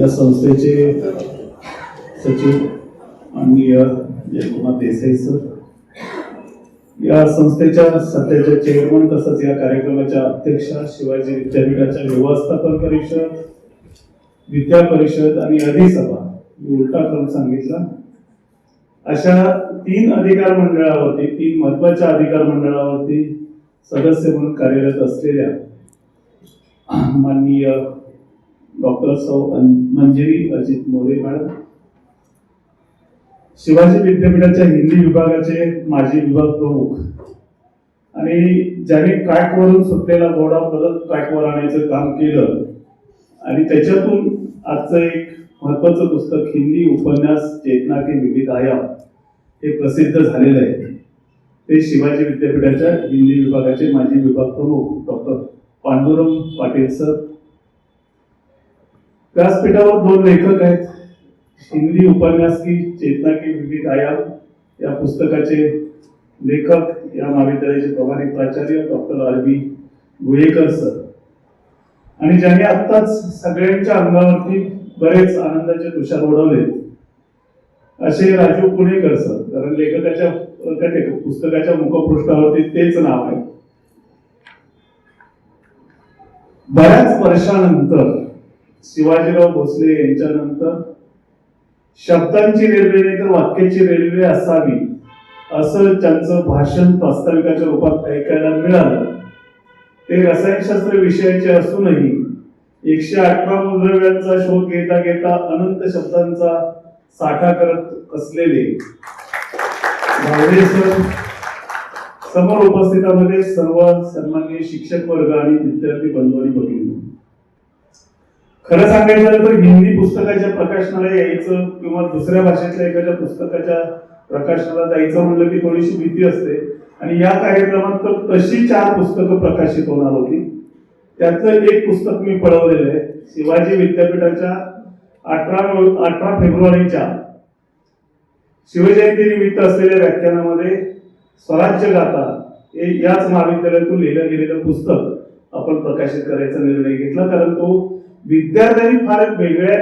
या संस्थेचे सचिव माननीय जयकुमार देसाई सर, या संस्थेच्या सध्याच्या चेअरमन तसंच या कार्यक्रमाच्या अध्यक्षा, शिवाजी विद्यापीठाच्या व्यवस्थापन परिषद, विद्या परिषद आणि अधिसभा, उलटा क्रम सांगितला, अशा 3 अधिकार मंडळावरती, 3 महत्वाच्या अधिकार मंडळावरती सदस्य म्हणून कार्यरत असलेल्या माननीय डॉक्टर सौ मंजिरी अजित मोरे मॅडम, शिवाजी विद्यापीठाच्या हिंदी विभागाचे माजी विभाग प्रमुख आणि ज्यांनी ट्रॅकवरून सुटलेला घोडा परत ट्रॅकवर आणायचं काम केलं आणि त्याच्यातून आजचं एक महत्वाचं पुस्तक हिंदी उपन्यास चेतना के विविध आयाम हे प्रसिद्ध झालेलं आहे, ते शिवाजी विद्यापीठाच्या हिंदी विभागाचे माजी विभाग प्रमुख डॉक्टर पांडुरंग पाटील सर. व्यासपीठावर 2 लेखक आहेत. हिंदी उपन्यास की चेतना की विविध आयाम या पुस्तकाचे लेखक या महाविद्यालयाचे प्रभारी प्राचार्य डॉक्टर आर.बी. गुहेकर सर, आणि ज्यांनी आत्ताच सगळ्यांच्या अंगावरती बरेच आनंदाचे तुषार उडवले असे राजू पुणेकर सर. कारण लेखकाच्या पुस्तकाच्या मुखपृष्ठावरती तेच नाव आहे. बऱ्याच वर्षानंतर शिवाजीराव भोसले यांच्यानंतर शब्दांची रेल्वे नाही तर वाक्याची रेल्वे असावी असं त्यांचं भाषण प्रास्ताविकाच्या रूपात ऐकायला मिळालं. ते रसायनशास्त्र विषयाचे असूनही 118 मूलद्रव्यांचा शोध घेता घेता अनंत शब्दांचा साठा करत असलेले सर, समोर उपस्थितांमध्ये सर्व सन्माननीय शिक्षक वर्ग आणि विद्यार्थी बंधू आणि भगिनी, खरं सांगायचं तर हिंदी पुस्तकाच्या प्रकाशनाला यायचं किंवा दुसऱ्या भाषेतल्या एखाद्या पुस्तकाच्या प्रकाशनाला जायचं म्हणलं की थोडीशी भीती असते. आणि या कार्यक्रमात तर तशी 4 पुस्तकं प्रकाशित होणार होती. त्यातलं एक पुस्तक मी पळवलेलं आहे. शिवाजी विद्यापीठाच्या 18 फेब्रुवारीच्या शिवजयंती निमित्त असलेल्या व्याख्यानामध्ये स्वराज्य गाथा हे याच महाविद्यालयातून लिहिलं गेलेलं पुस्तक आपण प्रकाशित करायचा निर्णय घेतला, कारण तो विद्यार्थ्यांनी फार वेगळ्या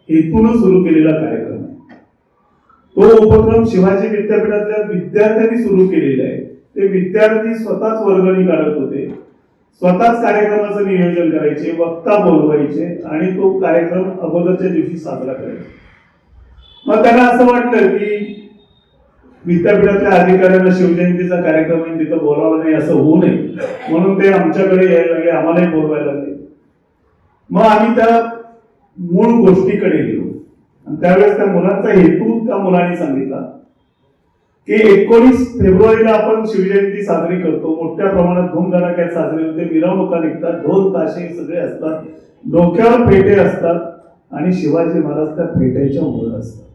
हेतून सुरू केलेला कार्यक्रम आहे. तो उपक्रम शिवाजी विद्यापीठातल्या विद्यार्थ्यांनी सुरू केलेला आहे. ते विद्यार्थी स्वतःच वर्गणी काढत होते, स्वतःच कार्यक्रमाचं नियोजन करायचे, वक्ता बोलवायचे आणि तो कार्यक्रम अगोदरच्या दिवशी साजरा करायचा. मग त्यांना असं वाटलं की विद्यापीठातल्या अधिकाऱ्यांना शिवजयंतीचा कार्यक्रम आहे तिथं बोलावं नाही, असं होऊ नये, म्हणून ते आमच्याकडे यायला लागले, आम्हालाही बोलवायला लागले. मग आम्ही त्या मूळ गोष्टीकडे गेलो आणि त्यावेळेस त्या मुलांचा हेतू त्या मुलांनी सांगितला की 19 फेब्रुवारीला आपण शिवजयंती साजरी करतो, मोठ्या प्रमाणात धूमधडाक्यात साजरी होते, मिरवणुका निघतात, ढोल ताशे सगळे असतात, डोक्यावर फेटे असतात आणि शिवाजी महाराज त्या फेट्याच्या वर असतात.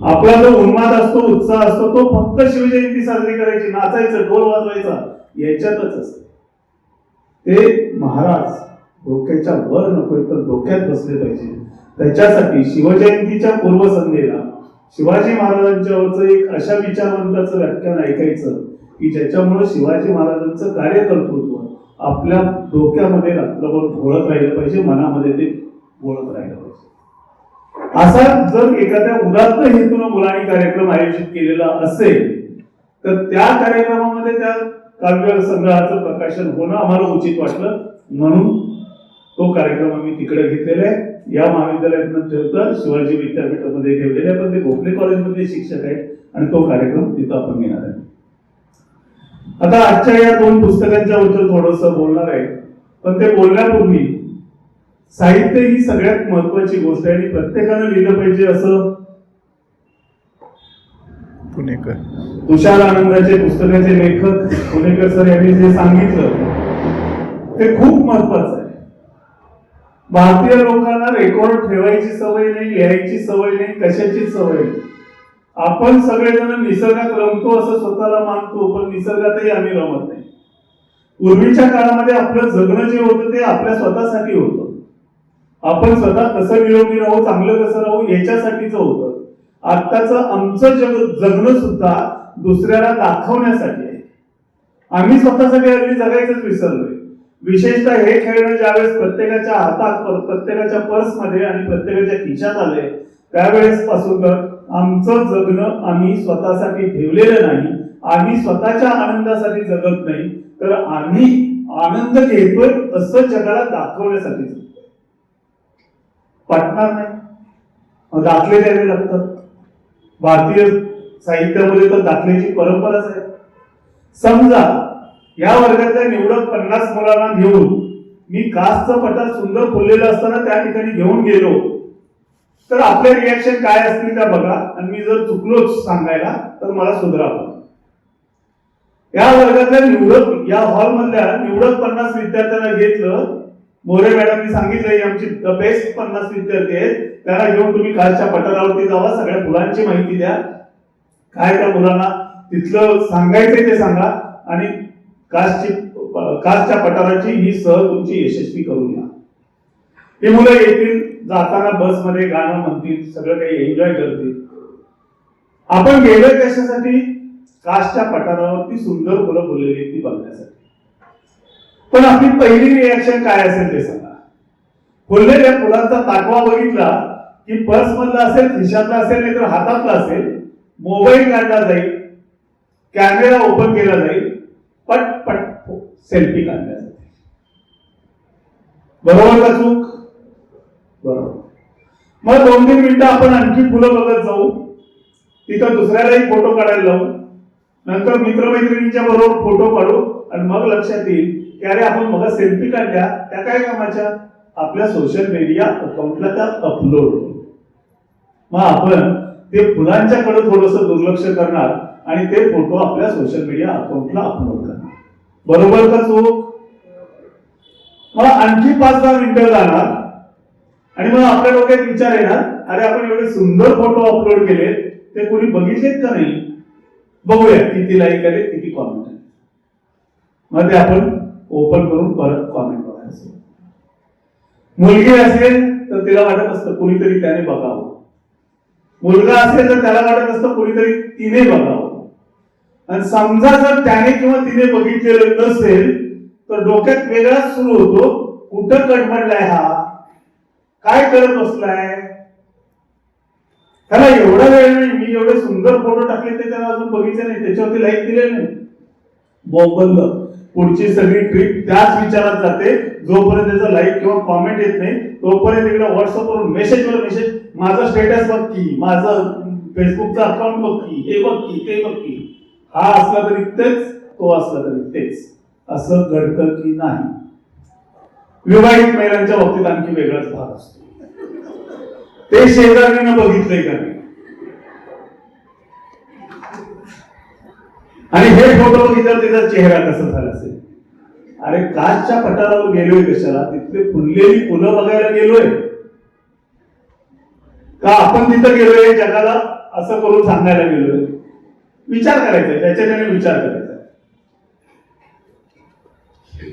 आपला जो उन्माद असतो, उत्साह असतो, तो फक्त शिवजयंती साजरी करायची, नाचायचं, ढोल वाजवायचा याच्यातच असतो. ते महाराज डोक्याच्या वर नकोय तर डोक्यात बसले पाहिजे. त्याच्यासाठी शिवजयंतीच्या पूर्वसंध्येला शिवाजी महाराजांच्यावरचं एक अशा विचारवंताचं व्याख्यान ऐकायचं की ज्याच्यामुळे शिवाजी महाराजांचं कार्यकर्तृत्व आपल्या डोक्यामध्ये रात्रभर घोळत राहिलं पाहिजे, मनामध्ये ते घोळत राहिलं पाहिजे. असा जर एखाद्या उदात्त हेतून मुलांनी कार्यक्रम आयोजित केलेला असेल तर त्या कार्यक्रमामध्ये त्या काव्य संग्रहाचं प्रकाशन होणं आम्हाला उचित वाटलं, म्हणून तो कार्यक्रम आम्ही तिकडे घेतलेला आहे. या महाविद्यालयातून ठेवतं शिवाजी विद्यापीठामध्ये ठेवलेले आहे, पण ते भोसले कॉलेजमध्ये शिक्षक आहेत आणि तो कार्यक्रम तिथं आपण घेणार आहे. आता आजच्या या 2 पुस्तकांच्या बद्दल थोडंसं बोलणार आहे, पण ते बोलण्यापूर्वी साहित्य ही सगळ्यात महत्वाची गोष्ट आहे आणि प्रत्येकानं लिहिलं पाहिजे असं पुणेकर तुषार आनंदाचे पुस्तकाचे लेखक पुणेकर सर यांनी जे सांगितलं ते खूप महत्वाचं आहे. भारतीय लोकांना रेकॉर्ड ठेवायची सवय नाही, लिहायची सवय नाही, कशाचीच सवय नाही. आपण सगळेजण निसर्गात रमतो असं स्वतःला मानतो, पण निसर्गातही आम्ही रमत नाही. पूर्वीच्या काळामध्ये आपलं जगणं जे होतं ते आपल्या स्वतःसाठी होतं. आपण स्वतः कसं निरोगी राहू, चांगलं कसं राहू याच्यासाठीच होतं. आत्ताचं आमचं जगणं सुद्धा दुसऱ्याला दाखवण्यासाठी आहे. आम्ही स्वतःसाठी हल्ली जगायचंच विसरलोय. विशेषतः हे खेळणं ज्यावेळेस प्रत्येकाच्या हातात, प्रत्येकाच्या पर्समध्ये आणि प्रत्येकाच्या खिशात आलंय त्यावेळेस पासून तर आमचं जगणं आम्ही स्वतःसाठी ठेवलेलं नाही, आम्ही स्वतःच्या आनंदासाठी जगत नाही, तर आम्ही आनंद घेतोय असं जगाला दाखवण्यासाठी जगतोय. पटणार नाही, दाखले द्यावे लागतात. भारतीय साहित्यामध्ये तर दाखल्याची परंपराच आहे. समजा या वर्गातल्या निवडक 50 मुलांना घेऊन मी काचचं पटार सुंदर फुललेलं असताना त्या ठिकाणी घेऊन गेलो तर आपले रिॲक्शन काय असतील त्या बघा, आणि मी जर चुकलोच सांगायला तर मला सुधरा. या वर्गातल्या निवडक, या हॉल मधल्या निवडक 50 विद्यार्थ्यांना घेतलं. मोरे मॅडमनी सांगितलं आमची द बेस्ट 50 विद्यार्थी आहेत, त्यांना घेऊन तुम्ही काचच्या पठारावरती जावा, सगळ्या फुलांची माहिती द्या, काय त्या मुलांना तिथलं सांगायचंय ते सांगा, आणि काचच्या पठाराची ही सहल तुमची यशस्वी करून घ्या. ही मुलं येतील, जाताना बसमध्ये गाणं म्हणतील, सगळं काही एन्जॉय करतील. आपण गेलोय कशासाठी? काचच्या पठारावरती सुंदर फुलं फुललेली ती बघण्यासाठी. पण आपली पहिली रिॲक्शन काय असेल ते सांगा. फुललेल्या फुलांचा ताटवा बघितला की पर्स मधला असेल, खिशातला असेल, नाही तर हातातला असेल, मोबाईल काढला जाईल, कॅमेरा ओपन केला जाईल, पटपट सेल्फी काढल्या जाते. बरोबर का चूक? बरोबर. मग 2-3 मिनिटं आपण आणखी फुलं बघत जाऊ, तिथं दुसऱ्यालाही फोटो काढायला लावू, नंतर मित्रमैत्रिणींच्या बरोबर फोटो काढू, आणि मग लक्षात येईल की अरे आपण मग सेल्फी काढल्या, त्या काय कामाच्या? आपल्या सोशल मीडिया अकाउंटला त्या अपलोड. मग आपण ते फुलांच्याकडे थोडस दुर्लक्ष करणार आणि ते फोटो आपल्या सोशल मीडिया अकाउंटला अपलोड करणार. बरोबर का चूक? मग आणखी 5-10 मिनिटं जाणार आणि मग आपल्या डोक्यात विचार येणार, अरे आपण एवढे सुंदर फोटो अपलोड केले, ते कोणी बघितलेत का नाही? बघूया किती लाईक आले, किती कॉमेंट आले. मग ते आपण ओपन करून परत कॉमेंट बघायचं. मुलगी असेल तर तिला वाटत असतं कुणीतरी त्याने बघावं, मुलगा असेल तर त्याला वाटत असतं कुणीतरी तिने बघावं. आणि समजा जर त्याने किंवा तिने बघितलेलं नसेल तर डोक्यात वेगळाच सुरू होतो, कुठं कडमडलाय हा, काय करत बसलाय, त्याला एवढा वेळ नाही, मी एवढे सुंदर फोटो टाकले ते त्याला अजून बघितले नाही, त्याच्यावरती लाईक दिले नाही. बोंबल. पुढची सगळी ट्रिप त्याच विचारात जाते, जोपर्यंत त्याचा लाईक किंवा कॉमेंट येत नाही तोपर्यंत इकडे व्हॉट्सअपवर मेसेजवर मेसेज, माझं स्टेटस बघ की, माझं फेसबुकचं अकाउंट बघ की, हे बघ की, ते बघ की. हा असला तरी तेच, तो असला तरी तेच. असं घडतं की नाही? विवाहित महिलांच्या बाबतीत आणखी वेगळाच भाग असतो. ते शेजारीनं बघितलंय का नाही, आणि हे फोटो बघितल्यावर त्याचा चेहरा कसा झाला असेल. अरे काचच्या पठारावर गेलोय कशाला? तिथले फुललेली फुलं बघायला गेलोय का आपण तिथं गेलोय जगाला असं करून सांगायला गेलोय? विचार करायचा, त्याच्याने विचार करायचा.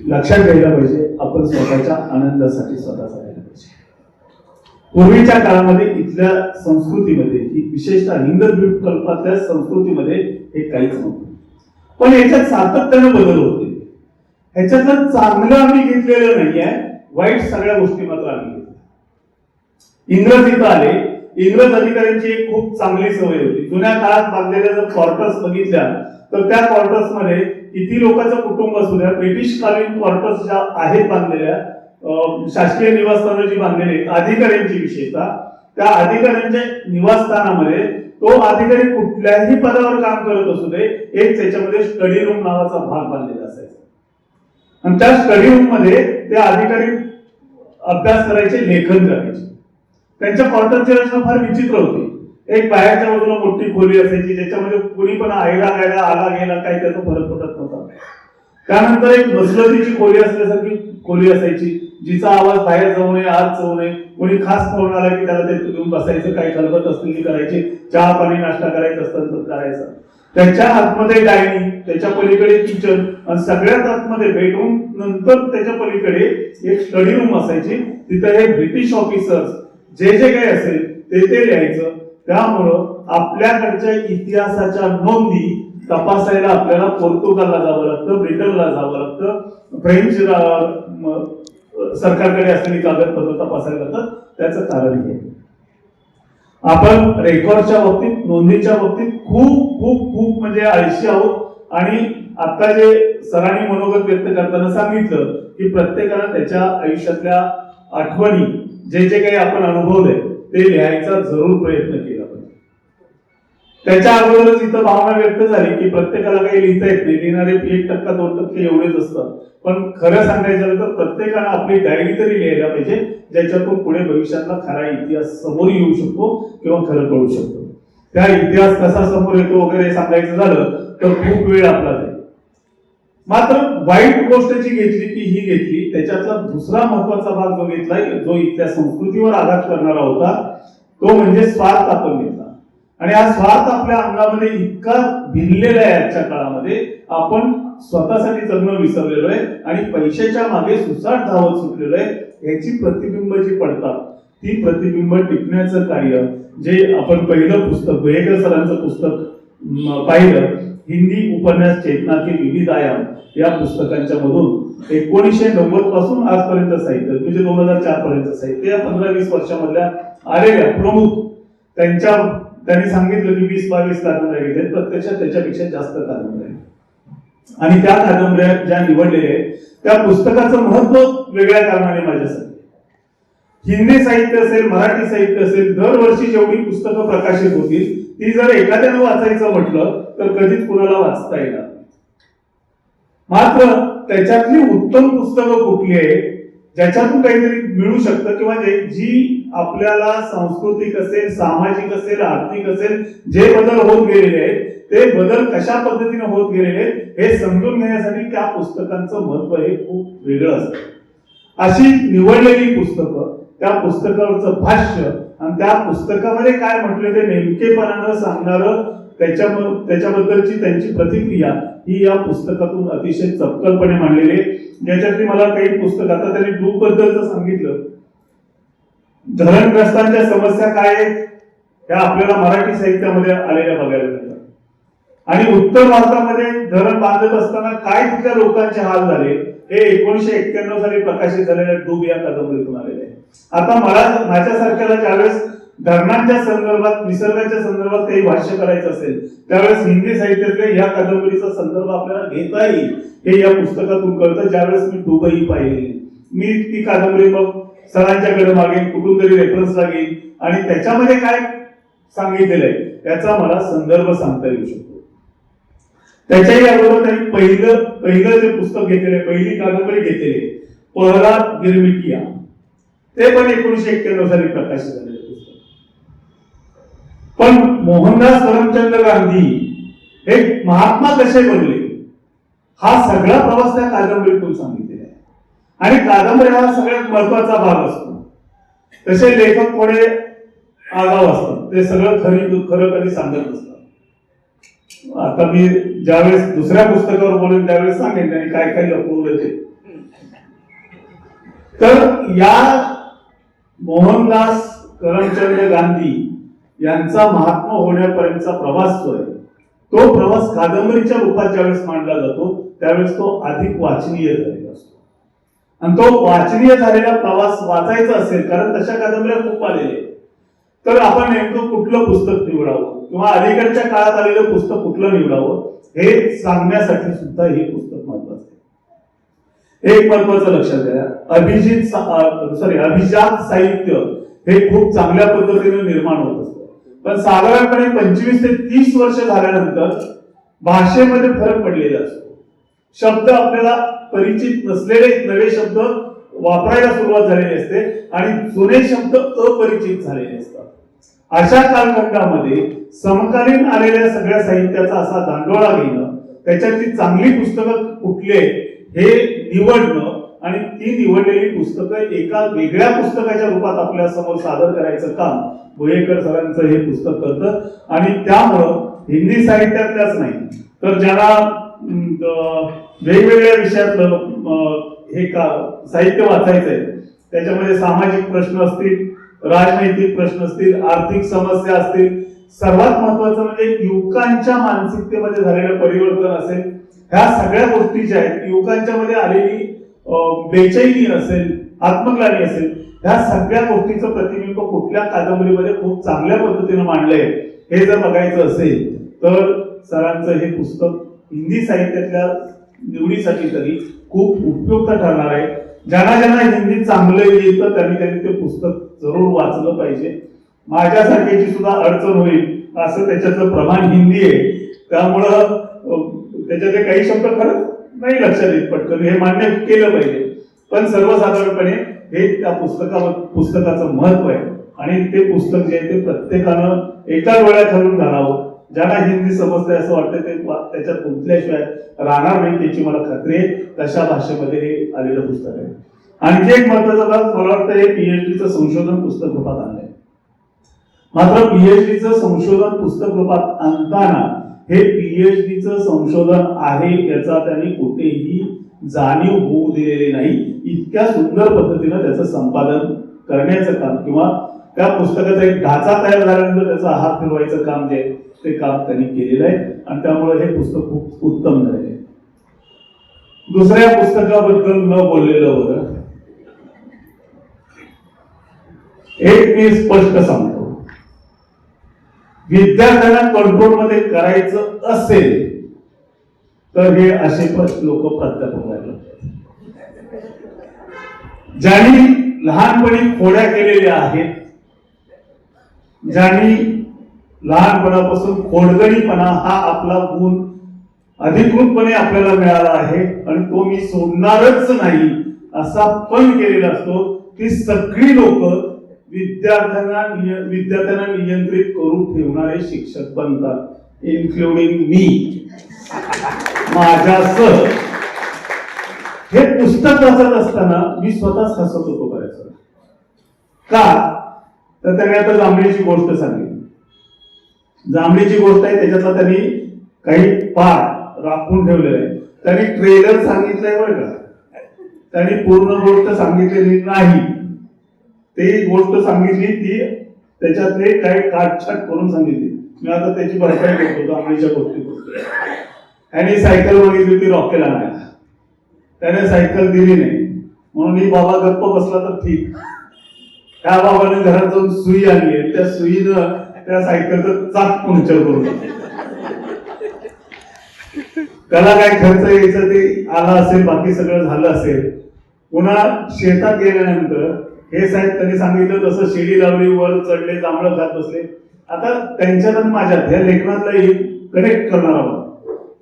लक्षात घ्यायला पाहिजे, आपण स्वतःच्या आनंदासाठी स्वतः करायला पाहिजे. पूर्वीच्या काळामध्ये इथल्या संस्कृतीमध्ये, विशेषतः हिंदू कल्पातल्या संस्कृतीमध्ये हे काहीच नव्हतं. पण याच्यात सातत्यानं बदल होते. ह्याच्यातलं चांगलं आम्ही घेतलेलं नाहीये, वाईट सगळ्या गोष्टी मात्र आम्ही घेतल्या. इंग्रज इथं आले. इंग्रज अधिकाऱ्यांची एक खूप चांगली सवय होती. जुन्या काळात बांधलेल्या जर क्वार्टर्स बघितल्या तर त्या क्वार्टर्स मध्ये किती लोकांचं कुटुंब असू द्या, ब्रिटिश कालीन क्वार्टर्स ज्या आहेत बांधलेल्या, शासकीय निवासस्थानं जी बांधलेली अधिकाऱ्यांची, विशेषतः त्या अधिकाऱ्यांच्या निवासस्थानामध्ये तो अधिकारी कुठल्याही पदावर काम करत असू दे, एक त्याच्यामध्ये स्टडी रूम नावाचा भाग बांधलेला असायचा. आणि त्या स्टडी रूम मध्ये ते अधिकारी अभ्यास करायचे, लेखन करायचे. त्यांच्या क्वार्टरची रचना फार विचित्र होती. एक बाहेरच्या बाजूला मोठी खोली असायची, ज्याच्यामध्ये कुणी पण आयला गायला आला गेला काही त्याचा फरक पडत नव्हता. त्यानंतर एक मसलतीची खोली असल्यासारखी खोली असायची, जिचा आवाज बाहेर जाऊ नये, आत जाऊ नये. कोणी खास पाहुणा आला की त्याला ते घेऊन बसायचं, काही खलबत असतील ती करायची, चहा पाणी नाश्ता करायचा असतं तर करायचा. त्याच्या आतमध्ये डायनिंग, त्याच्या पलीकडे किचन, आणि सगळ्यात आतमध्ये बेडरूम, नंतर त्याच्या पलीकडे एक स्टडी रूम असायची. तिथे हे ब्रिटिश ऑफिसर्स जे जे काही असेल ते लिहायचं. त्यामुळं आपल्याकडच्या इतिहासाच्या नोंदी तपासायला आपल्याला पोर्तुगालला जावं लागतं, ब्रिटनला जावं लागतं, फ्रेंच सरकारकडे असलेली कागदपत्र तपासायला लागतात. त्याचं कारण हे आपण रेकॉर्डच्या बाबतीत, नोंदीच्या बाबतीत खूप खूप खूप म्हणजे आळशी आहोत. आणि आता जे सरांनी मनोगत व्यक्त करताना सांगितलं की प्रत्येकाला त्याच्या आयुष्यातल्या आठवणी जे जे काही आपण अनुभवले ते लिहायचा जरूर प्रयत्न केला पाहिजे. त्याच्या अगोदरच इथं भावना व्यक्त झाली की प्रत्येकाला काही लिहिता येत नाही, लिहिणारे 1% 2% एवढेच असतात. पण खरं सांगायचं झालं तर प्रत्येकानं आपली डायरी तरी लिहायला पाहिजे, ज्याच्यातून पुढे भविष्यातला खरा इतिहास समोर येऊ शकतो किंवा खरं कळू शकतो. त्या इतिहास कसा समोर येतो वगैरे सांगायचं झालं तर खूप वेळ आपला जाईल. मात्र वाईट गोष्ट जी घेतली ती ही घेतली, त्याच्यातला दुसरा महत्वाचा भाग जो घेतला जो इथल्या संस्कृतीवर आघात करणारा होता तो म्हणजे स्वार्थ आपण घेतला. आणि हा स्वार्थ आपल्या अंगामध्ये इतका भिनलेला आहे आजच्या काळामध्ये, आपण स्वतःसाठी जगणं विसरलेलो आहे आणि पैशाच्या मागे सुसाट धावत सुटलेलो आहे. याची प्रतिबिंब जी पडतात ती प्रतिबिंब टिपण्याचं कार्य जे आपण पहिलं पुस्तक गोयेकर सरांचं पुस्तक पाहिलं, हिंदी उपन्यास चेतना के विविध आयाम या पुस्तकांच्या मधून 1990 पासून आजपर्यंत साहित्य म्हणजे 2004 पर्यंत साहित्य या 15-20 वर्षामधल्या आलेल्या प्रमुख त्यांनी सांगितलं की 20-22 कादंबऱ्या घेतल्या, प्रत्यक्षात त्याच्यापेक्षा जास्त कादंबऱ्या. आणि त्या कादंबऱ्या ज्या निवडलेल्या आहेत त्या पुस्तकाचं महत्व वेगळ्या कारणाने माझ्यासाठी. हिंदी साहित्य असेल, मराठी साहित्य असेल, दरवर्षी जेवढी पुस्तकं प्रकाशित होतील ती जर एखाद्यानं वाचायचं म्हटलं तर कधीच कुणाला वाचता येणार. मात्र त्याच्यातली उत्तम पुस्तकं कुठली आहे ज्याच्यातून काहीतरी मिळू शकतं किंवा जी आपल्याला सांस्कृतिक असेल, सामाजिक असेल, आर्थिक असेल, जे बदल होत गेलेले आहेत ते बदल कशा पद्धतीने होत गेलेले हे समजून घेण्यासाठी त्या पुस्तकांचं महत्व हे खूप वेगळं असतं. अशी निवडलेली पुस्तकं, त्या पुस्तकावरचं भाष्य आणि त्या पुस्तकामध्ये काय म्हटलं ते नेमकेपणानं सांगणारं त्याच्याबद्दलची त्यांची प्रतिक्रिया ही या पुस्तकातून अतिशय चपकलपणे मांडलेली आहे. ज्याच्यातली मला काही पुस्तक आता त्यांनी डूबबद्दलचं सांगितलं, धरणग्रस्तांच्या समस्या काय आहेत त्या आपल्याला मराठी साहित्यामध्ये आलेल्या बघायला मिळतात. आणि उत्तर भारतामध्ये धरण बांधत असताना काय तिथल्या लोकांचे हाल झाले हे 1991 साली प्रकाशित झालेल्या डूब या कादंबरीतून आलेले आहे. आता माझ्यासारख्याला ज्यावेळेस धरणांच्या संदर्भात, निसर्गाच्या संदर्भात काही भाष्य करायचं असेल त्यावेळेस हिंदी साहित्यातल्या या कादंबरीचा संदर्भ आपल्याला घेता येईल हे या पुस्तकातून कळतं. ज्यावेळेस मी डूबही पाहिलेली, मी ती कादंबरी मग सरांच्याकडे मागेन, कुठून तरी रेफरन्सला घेईन आणि त्याच्यामध्ये काय सांगितलेलं आहे याचा मला संदर्भ सांगता येऊ शकतो. त्याच्याही अगोदर त्यांनी पहिलं जे पुस्तक घेतलेले, पहिली कादंबरी घेतलेली पहला गिरमिटिया, ते पण 1991 साली प्रकाशित झालेले पुस्तक. पण मोहनदास करमचंद गांधी हे महात्मा कसे बनले हा सगळा प्रवास त्या कादंबरीतून सांगितलेला आहे. आणि कादंबरी हा सगळ्यात महत्वाचा भाग असतो. तसे लेखक थोडे आगाव असतात, ते सगळं खरं कधी सांगत नसतात. आता मी ज्यावेळेस दुसऱ्या पुस्तकावर बोलेन त्यावेळेस सांगेन त्यांनी काय काय लपवलं ते. तर या मोहनदास करमचंद गांधी यांचा महात्मा होण्यापर्यंतचा प्रवास जो आहे तो प्रवास कादंबरीच्या रूपात ज्यावेळेस मांडला जातो त्यावेळेस तो अधिक वाचनीय झालेला असतो. आणि तो वाचनीय झालेला प्रवास वाचायचा असेल, कारण तशा कादंबऱ्या खूप आलेल्या आहेत, तर आपण नेमकं कुठलं पुस्तक निवडावं किंवा अलीकडच्या काळात आलेलं पुस्तक कुठलं निवडावं हे सांगण्यासाठी सुद्धा हे पुस्तक महत्वाचं आहे. एक महत्वाचं लक्षात घ्या, अभिजात साहित्य हे खूप चांगल्या पद्धतीने निर्माण होत असतं. पण साधारणपणे 25 ते 30 वर्ष झाल्यानंतर भाषेमध्ये फरक पडलेला असतो. शब्द आपल्याला परिचित नसलेले नवे शब्द वापरायला सुरुवात झालेली असते आणि जुने शब्द अपरिचित झालेले असतात. अशा कालखंडामध्ये समकालीन आलेल्या सगळ्या साहित्याचा असा दांडोळा घेणं, त्याच्यातली चांगली पुस्तकं कुठली हे निवडणं आणि ती निवडलेली पुस्तकं एका वेगळ्या पुस्तकाच्या रूपात आपल्या समोर सादर करायचं काम गोयेकर सरांचं हे पुस्तक करतं. आणि त्यामुळं हिंदी साहित्यातल्याच नाही तर ज्यांना वेगवेगळ्या विषयातलं हे साहित्य वाचायचंय, त्याच्यामध्ये सामाजिक प्रश्न असतील, राजनैतिक प्रश्न असतील, आर्थिक समस्या असतील, सर्वात महत्वाचं म्हणजे युवकांच्या मानसिकतेमध्ये झालेलं परिवर्तन असेल, ह्या सगळ्या गोष्टी ज्या आहेत, युवकांच्या मध्ये आलेली बेचैनी असेल, आत्मग्लानी असेल, ह्या सगळ्या गोष्टीचं प्रतिबिंब कुठल्या कादंबरीमध्ये खूप चांगल्या पद्धतीने मांडलंय हे जर बघायचं असेल तर सरांचं हे पुस्तक हिंदी साहित्यातल्या निवडीसाठी तरी खूप उपयुक्त ठरणार आहे. ज्यांना हिंदी चांगलं येतं त्यांनी ते पुस्तक जरूर वाचलं पाहिजे. माझ्यासारख्याची सुद्धा अडचण होईल असं त्याच्यातलं प्रमाण हिंदी आहे, त्यामुळं त्याच्यातले काही शब्द खरंच नाही लक्षात येत पटकन, हे मान्य केलं पाहिजे. पण सर्वसाधारणपणे हे त्या पुस्तकाचं महत्व आहे आणि ते पुस्तक जे आहे ते प्रत्येकानं एका डोळ्यात घालून घालावं. ज्यांना हिंदी समजते असं वाटतं ते त्याच्यात गुंतल्याशिवाय राहणार नाही त्याची मला खात्री आहे. तशा भाषेमध्ये हे आलेलं पुस्तक आहे. आणखी एक महत्वाचा भाग मला वाटतं हे पीएचडीचं संशोधन पुस्तक रूपात आणलंय. मात्र पीएचडीचं संशोधन पुस्तक रूपात आणताना हे पीएचडीचं संशोधन आहे याचा त्यांनी कुठेही जाणीव होऊ दिलेली नाही. इतक्या सुंदर पद्धतीनं त्याचं संपादन करण्याचं काम किंवा त्या पुस्तकाचा एक ढाचा तयार झाल्यानंतर त्याचा हात फिरवायचं काम जे आहे ते काम त्यांनी केलेलं आहे आणि त्यामुळे हे पुस्तक खूप उत्तम झालेलं आहे. दुसऱ्या पुस्तकाबद्दल न बोललेलं बरं, एक मी स्पष्ट सांगतो, विद्यार्थ्यांना कंट्रोल मध्ये करायचं असेल तर हे असे लोक प्राध्यापक व्हायला, ज्यांनी लहानपणी खोड्या केलेल्या आहेत, ज्यांनी लहानपणापासून खोडगणीपणा हा आपला गुण अधिकृतपणे आपल्याला मिळाला आहे आणि तो मी सोडणारच नाही असा पण केलेला असतो, ती सगळी लोक विद्यार्थ्यांना नियंत्रित करून ठेवणारे शिक्षक बनतात, इन्क्लुडिंग मी, माझ्यासह. हे पुस्तक वाचत असताना मी स्वतःच हसत होतो बऱ्याच वेळा. का तर त्याने आता जांभळीची गोष्ट सांगितली. जांभळीची गोष्ट आहे, त्याच्यातला त्यांनी काही पाठ राखून ठेवलेला आहे. त्यांनी ट्रेलर सांगितलंय बरं का, त्यांनी पूर्ण गोष्ट सांगितलेली नाही. ती गोष्ट सांगितली ती त्याच्यातले काही काटछाट करून सांगितली. मी आता त्याची भरपाई करतो जांभळीच्या गोष्टी. आणि सायकल मागितली होती रॉकेला नाही, त्याने सायकल दिली नाही म्हणून ही बाबा गप्प बसला तर ठीक. त्या बाबाने घरात जाऊन सुई आणली आणि त्या सुईनं त्या सायकलचं चाक पंक्चर करून त्याला काय खर्च यायचं ते आला असेल, बाकी सगळं झालं असेल. पुन्हा शेतात गेल्यानंतर हे साहेब त्यांनी सांगितलं तसं शेडी लावली, वर चढले, जांभळं खात बसले. आता त्यांच्यात आणि माझ्यात ह्या लेखनातला कनेक्ट करणार आहोत.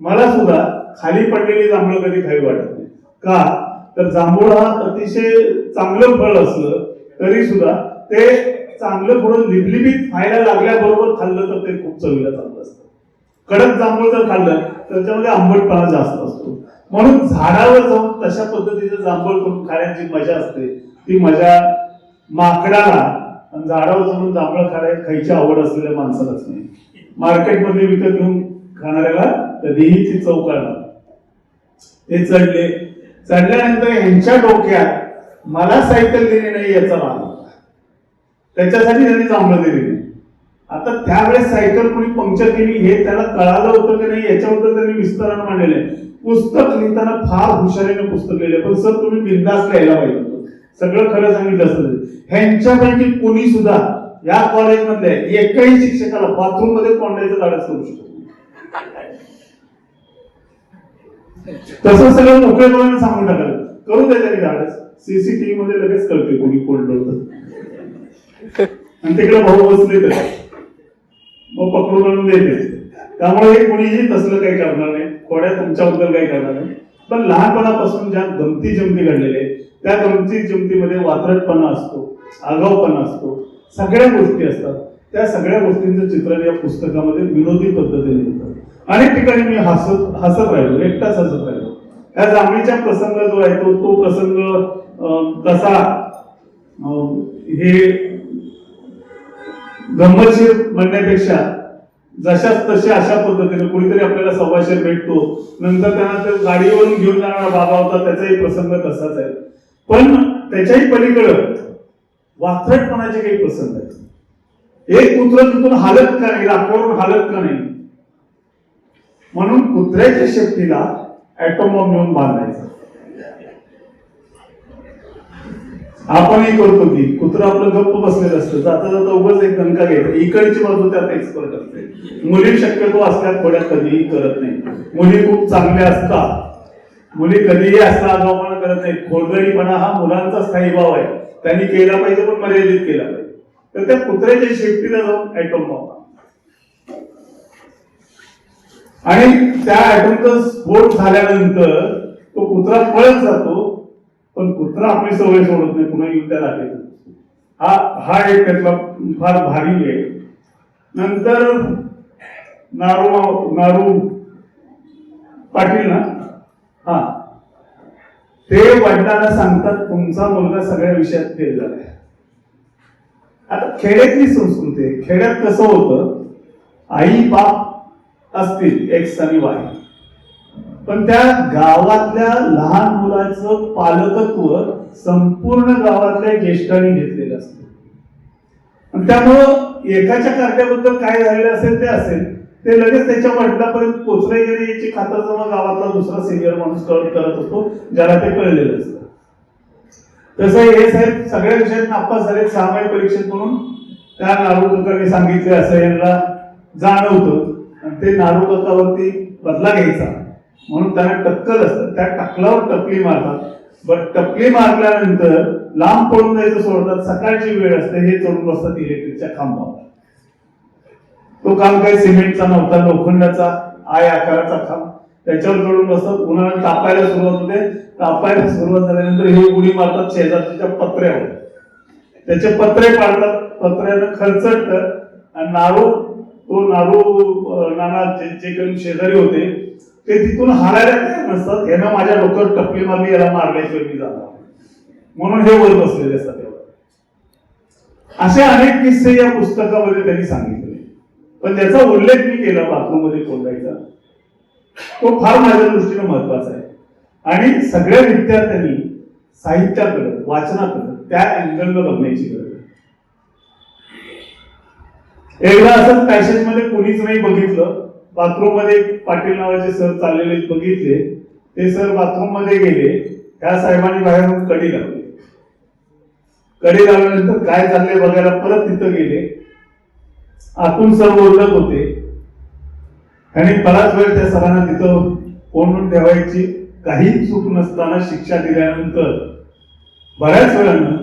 मला सुद्धा खाली पडलेली जांभळं कधी खावी वाटत नाही. का तर जांभूळ हा अतिशय चांगलं फळ असलं तरी सुद्धा ते चांगलं थोडं लिबलिबीत खायला लागल्याबरोबर खाल्लं तर ते खूप चवीला चांगलं असतं. कडक जांभूळ जर खाल्लं तर त्याच्यामध्ये आंबटपणा जास्त असतो. म्हणून झाडावर जाऊन तशा पद्धतीचं जांभूळ करून खाण्याची मजा असते, ती मजा माकडाला आणि झाडावर चढून जांभळं खायची आवड असलेल्या माणसालाच नाही. मार्केटमध्ये विकत घेऊन खाणाऱ्याला कधीही ती चव कळणार. ते चढल्यानंतर यांच्या डोक्यात मला सायकल दिली नाही याचा राग होता, त्याच्यासाठी त्यांनी जांभळं दिली नाही. आता त्यावेळेस सायकल कोणी पंक्चर केली हे त्याला कळालं होतं की नाही याच्याबद्दल त्यांनी विस्तारानं मांडलेलं आहे. पुस्तक लिहिताना फार हुशारीनं पुस्तक लिहिले, पण सर तुम्ही बिनधास्त लिहायला पाहिजे, सगळं खरं सांगितलं असतं. ह्यांच्यापैकी कोणी सुद्धा या कॉलेजमधल्या एकाही शिक्षकाला बाथरूम मध्ये कोंडायचं धाडस करू शकतो. तसं सगळं मोकळेपणाने सांगून टाकायला करू द्या त्यांनी धाडस. सीसीटीव्ही मध्ये लगेच कळते कोणी कोंडलं होतं आणि तिकडे भाऊ बसले तर मग पकडून आणून देते. त्यामुळे कोणीही तसलं काही करणार नाही, खोड्या तुमच्याबद्दल काही करणार नाही. पण लहानपणापासून ज्या गमती जमती घडलेल्या आहेत त्या गमती जमतीमध्ये वात्रटपणा असतो, आगाऊपणा असतो, सगळ्या गोष्टी असतात. त्या सगळ्या गोष्टींचं चित्रण या पुस्तकामध्ये विनोदी पद्धतीने येतं. अनेक ठिकाणी मी हसत राहिलो, एकटाच हसत राहिलो. या जांभळीचा प्रसंग जो आहे तो प्रसंग कसा हे गंमतशीर म्हणण्यापेक्षा जशाच तशा अशा पद्धतीने कोणीतरी आपल्याला सव्वाशेर भेटतो, नंतर त्यांना ते गाडीवरून घेऊन जाणारा बाबा होता, त्याचाही प्रसंग तसाच आहे. पण त्याच्याही पलीकडे वात्रटपणाचे काही प्रसंग आहेत. एक कुत्र तिथून हालत का नाही, लाकडावरून हालत का नाही, म्हणून कुत्र्याच्या शेपटीला ऍटॉम बॉम्ब नेऊन बांधायचा. आपणही करतो की कुत्र आपलं गप्प बसलेलं असतं, जाता जाता उगाच एक दणका घ्यायचा, इकडची बाजू त्यात एक्सपर्ट असते. मुली शक्यतो असल्या थोड्या कधीही करत नाही. मुली खूप चांगल्या असतात, मुली कधीही असला आगाऊपणा करत नाही. खोडगडीपणा हा मुलांचा स्थायी भाव आहे, त्यांनी केला पाहिजे पण मर्यादित केला पाहिजे. तर त्या कुत्र्याच्या शेपटीला जाऊन ऍटॉम बॉम्ब, आणि त्या ऍटॉमचा स्फोट झाल्यानंतर तो कुत्रा पळत जातो, पण कुत्रा आपली सवय सोडत नाही, पुन्हा येऊन त्या राखेत. हा एक त्यातला फार भारी वेळ. नंतर नारू पाटील ना, हा, ते वडिलांना सांगतात तुमचा मुलगा सगळ्या विषयात फेल झालाय. आता खेड्यातली संस्कृती आहे. खेड्यात कसं होतं, आई बाप असतील एक्स आणि वाय, पण त्या गावातल्या लहान मुलाचं पालकत्व संपूर्ण गावातल्या ज्येष्ठांनी घेतलेलं असतं. आणि त्यामुळं एकाच्या कार्याबद्दल काय झालेलं असेल ते असेल, ते लगेच त्याच्या वडिलांपर्यंत पोचले गेले याची खातरजमा गावातला दुसरा सिनियर माणूस करत असतो, ज्याला ते कळलेलं असतं. तसं हे साहेब सगळ्या विषयात नापास झाले 6 महिने परीक्षेत, म्हणून त्या नारू काकांनी सांगितले असं यांना जाणवतं, आणि ते नारू काकावरती बदला घ्यायचा म्हणून त्यांना टक्कल असतं, त्या टकलावर टपली मारतात. बट टपली मारल्यानंतर लांब पळून जायचं सोडतात. सकाळची वेळ असते, हे चढून बसतात इलेक्ट्रिकच्या खांबावर. तो खांब काही सिमेंटचा नव्हता, लोखंडाचा आय आकाराचा खांब, त्याच्यावर चढून बसतात. उन्हाळ्यात तापायला सुरुवात होते. तापायला सुरुवात झाल्यानंतर हे उडी मारतात शेजारच्या पत्र्यावर, त्याचे पत्रे पाडतात, पत्र्यानं खरचटत, आणि नाना जे काही शेजारी होते ते तिथून हारायला तयार नसतात. यानं माझ्या डोक्यावर टपली मारली, याला मारल्याशिवाय मी जाणार, म्हणून हे वर बसलेले असतात. असे अनेक किस्से या पुस्तकामध्ये त्यांनी सांगितले, पण त्याचा उल्लेख मी केला बाथरूम मध्ये कोंडायचा, तो फार माझ्या दृष्टीने महत्वाचा आहे. आणि सगळ्या विद्यार्थ्यांनी साहित्याकडे, वाचनाकडे, त्या अँगलनं बघण्याची गरज आहे. एकदा असंच पॅसेज मध्ये कोणीच नाही बघितलं, बाथरूम मध्ये पाटील नावाचे सर चाललेले बघितले. ते सर बाथरूम मध्ये गेले, त्या साहेबांनी बाहेरून कडी लावली. कडी लावल्यानंतर काय चाललंय बघायला परत तिथं गेले. आतून सर ओरडत होते, आणि बराच वेळ त्या सरांना तिथं कोंडून ठेवायची. काही चूक नसताना शिक्षा दिल्यानंतर बऱ्याच वेळानं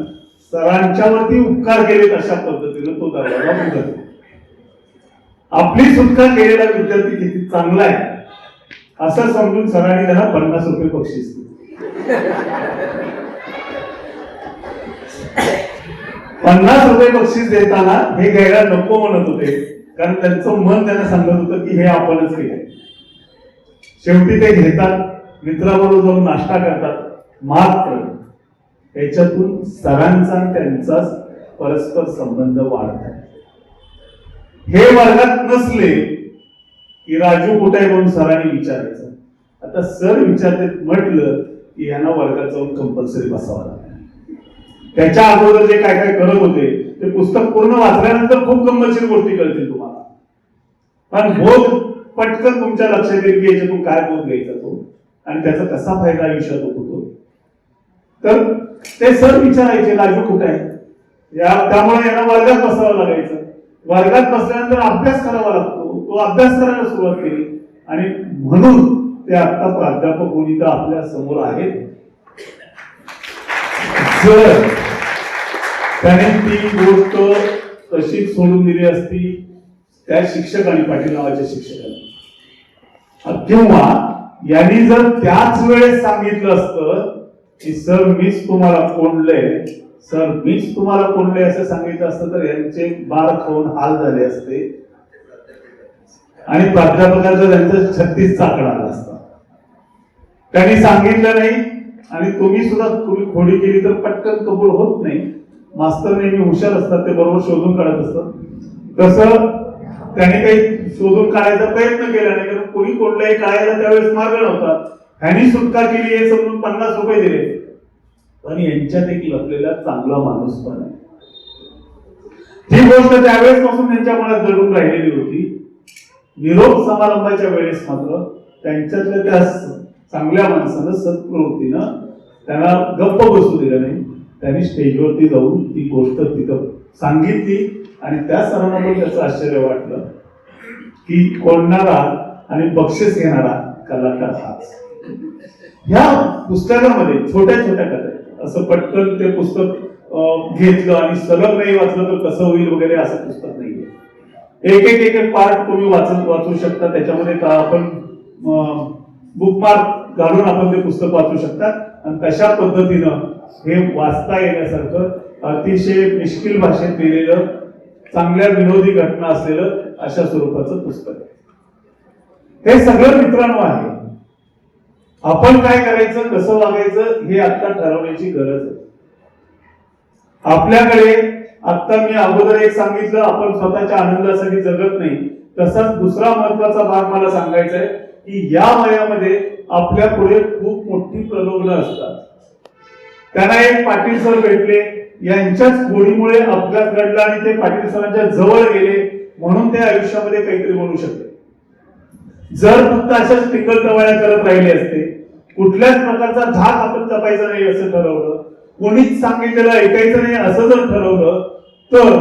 सरांच्यावरती उपकार केलेत अशा पद्धतीनं तो दरवाजा उघडला. आपली सुटका केलेला विद्यार्थी किती चांगला आहे असं समजून सरांनी त्याला 50 रुपये बक्षीस दिले. 50 रुपये बक्षीस देताना हे घ्यायला नको म्हणत होते, कारण त्यांचं मन त्यांना सांगत होतं की हे आपणच केलंय. शेवटी ते घेतात, मित्राबरोबर जाऊन नाश्ता करतात. मात्र त्याच्यातून सरांचा त्यांचा परस्पर संबंध वाढतात. हे वर्गात नसले की राजू कुठे आहे म्हणून सरांनी विचारायचं. आता सर विचारते म्हटलं की यांना वर्गात जाऊन कंपल्सरी बसावं लागेल. त्याच्या अगोदर जे काय काय करत होते ते पुस्तक पूर्ण वाचल्यानंतर खूप गंमतशीर गोष्टी कळतील तुम्हाला, पण बोध पटकन तुमच्या लक्षात येईल की याच्यातून काय बोध घ्यायचा तो आणि त्याचा कसा फायदा आयुष्यात होतो. तर ते सर विचारायचे राजू कुठे आहे, त्यामुळे यांना वर्गात बसावं लागायचं. वर्गात बसल्यानंतर अभ्यास करावा लागतो. तो अभ्यास करायला सुरुवात केली, आणि म्हणून ते आता प्राध्यापक कोणी तर आपल्या समोर आहेत. जर त्याने ती गोष्ट तशीच सोडून दिली असती त्या शिक्षकांनी, पाटील नावाच्या शिक्षकांनी, किंवा यांनी जर त्याच वेळेस सांगितलं असतं की सर मीच तुम्हाला कोंडलंय, सर मीच तुम्हाला कोंडले असं सांगितलं असतं तर यांचे बार खाऊन हाल झाले असते, आणि प्राध्यापकाचा त्यांचा 36 आकडा आला असता. त्यांनी सांगितलं नाही, आणि तुम्ही सुद्धा खोडी केली तर पटकन कबूल होत नाही. मास्तर नेहमी हुशार असतात, ते बरोबर शोधून काढत असतात. तसं त्यांनी काही शोधून काढायचा प्रयत्न केला नाही, कारण कोणी कोणलाही काढायला त्यावेळेस मार्ग नव्हता. ह्यांनी सुटका केली हे समजून 50 रुपये दिले, पण यांच्यात एक लपलेला चांगला माणूस पण आहे. ही गोष्ट त्यावेळेस पासून त्यांच्या मनात दडून राहिलेली होती. निरोप समारंभाच्या वेळेस मात्र त्यांच्यातल्या त्या चांगल्या माणसानं सत्प्रवृत्तीनं त्यांना गप्प बसू दिलं नाही. त्यांनी स्टेजवरती जाऊन ती गोष्ट तिथं सांगितली आणि त्या सरांना पण त्याचं आश्चर्य वाटलं की कोणणारा आणि बक्षीस घेणारा कलाकार हाच. ह्या पुस्तकामध्ये छोट्या छोट्या कथा आहेत. असं पटकन ते पुस्तक घेतलं आणि सलग नाही वाचलं तर कसं होईल वगैरे असं पुस्तक नाहीये. एक एक पार्ट तुम्ही वाचू शकता. त्याच्यामध्ये का आपण बुकमार्क घालून आपण ते पुस्तक वाचू शकता आणि तशा पद्धतीनं हे वाचता येण्यासारखं अतिशय मिश्किल भाषेत लिहिलेलं चांगल्या विनोदी घटना असलेलं अशा स्वरूपाचं पुस्तक आहे. हे सगळं मित्रांनो आहे. आपण काय करायचं, कसं वागायचं हे आता ठरवण्याची गरज आहे. आपल्याकडे आता मी अगोदर एक सांगितलं, आपण स्वतःच्या आनंदासाठी जगत नाही. तसाच दुसरा महत्वाचा भाग मला सांगायचा आहे की या वयामध्ये आपल्या पुढे खूप मोठी प्रलोभनं असतात. त्यांना एक पाटील सर भेटले, यांच्याच गोडीमुळे अपघात घडला आणि ते पाटील सरांच्या जवळ गेले म्हणून ते आयुष्यामध्ये काहीतरी बनू शकते. जर फक्त अशाच टिकलटवाळ्या करत राहिले असते, कुठल्याच प्रकारचा धाक आपण जपायचा नाही असं ठरवलं, कोणीच सांगितलेलं ऐकायचं नाही असं जर ठरवलं तर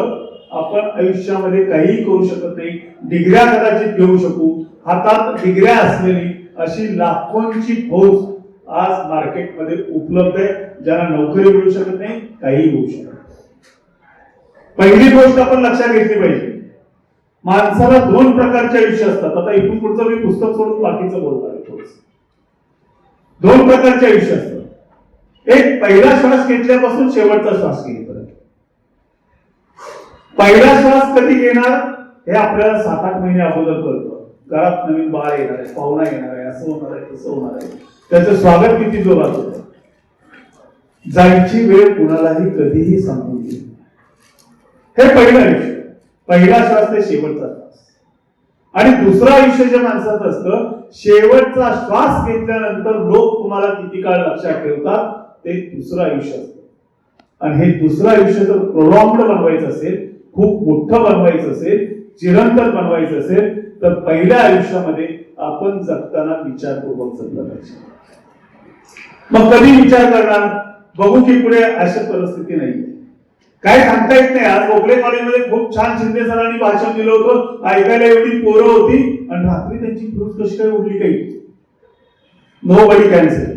आपण आयुष्यामध्ये काहीही करू शकत नाही. डिग्र्या कदाचित घेऊ शकू, हातात डिग्र्या असलेली अशी लाखोंची फौज आज मार्केटमध्ये उपलब्ध आहे, ज्यांना नोकरी मिळू शकत नाही, काही होऊ शकत नाही. पहिली गोष्ट आपण लक्षात घेतली पाहिजे, माणसाला दोन प्रकारचे आयुष्य असतात. आता इथून पुढचं मी पुस्तक सोडून बाकीचं बोलणार आहे. दोन प्रकारचे आयुष्य असतात. एक पहिला श्वास घेतल्यापासून शेवटचा श्वास घेईपर्यंत. पहिला श्वास कधी घेणार हे आपल्याला 7-8 महिने अगोदर कळतं. घरात नवीन बाळ येणार आहे, पाहुणा येणार आहे, असं होणार आहे, तसं होणार आहे, त्याचं स्वागत किती जोरात होतं. जायची वेळ कुणालाही कधीही सांगू नये. हे पहिलं आयुष्य. पहिला श्वास ते शेवटचा श्वास. आणि दुसरं आयुष्य जे माणसाचं असतं, शेवटचा श्वास घेतल्यानंतर लोक तुम्हाला किती काळ लक्षात ठेवतात ते दुसरं आयुष्य असतं. आणि हे दुसरं आयुष्य जर प्रोलॉंग्ड बनवायचं असेल, खूप मोठं बनवायचं असेल, चिरंतन बनवायचं असेल तर पहिल्या आयुष्यामध्ये आपण जगताना विचारपूर्वक जगलं पाहिजे. मग कधी विचार करणार, बघू की पुढे अशी परिस्थिती नाही, काय सांगता येत नाही. आज गोखले कॉलेजमध्ये खूप छान शिंदे सरांनी भाषण दिलं होतं, ऐकायला एवढी पोरं होती आणि रात्री त्यांची फ्यूज कशी काय उडली काही नो बडी कॅन्सल.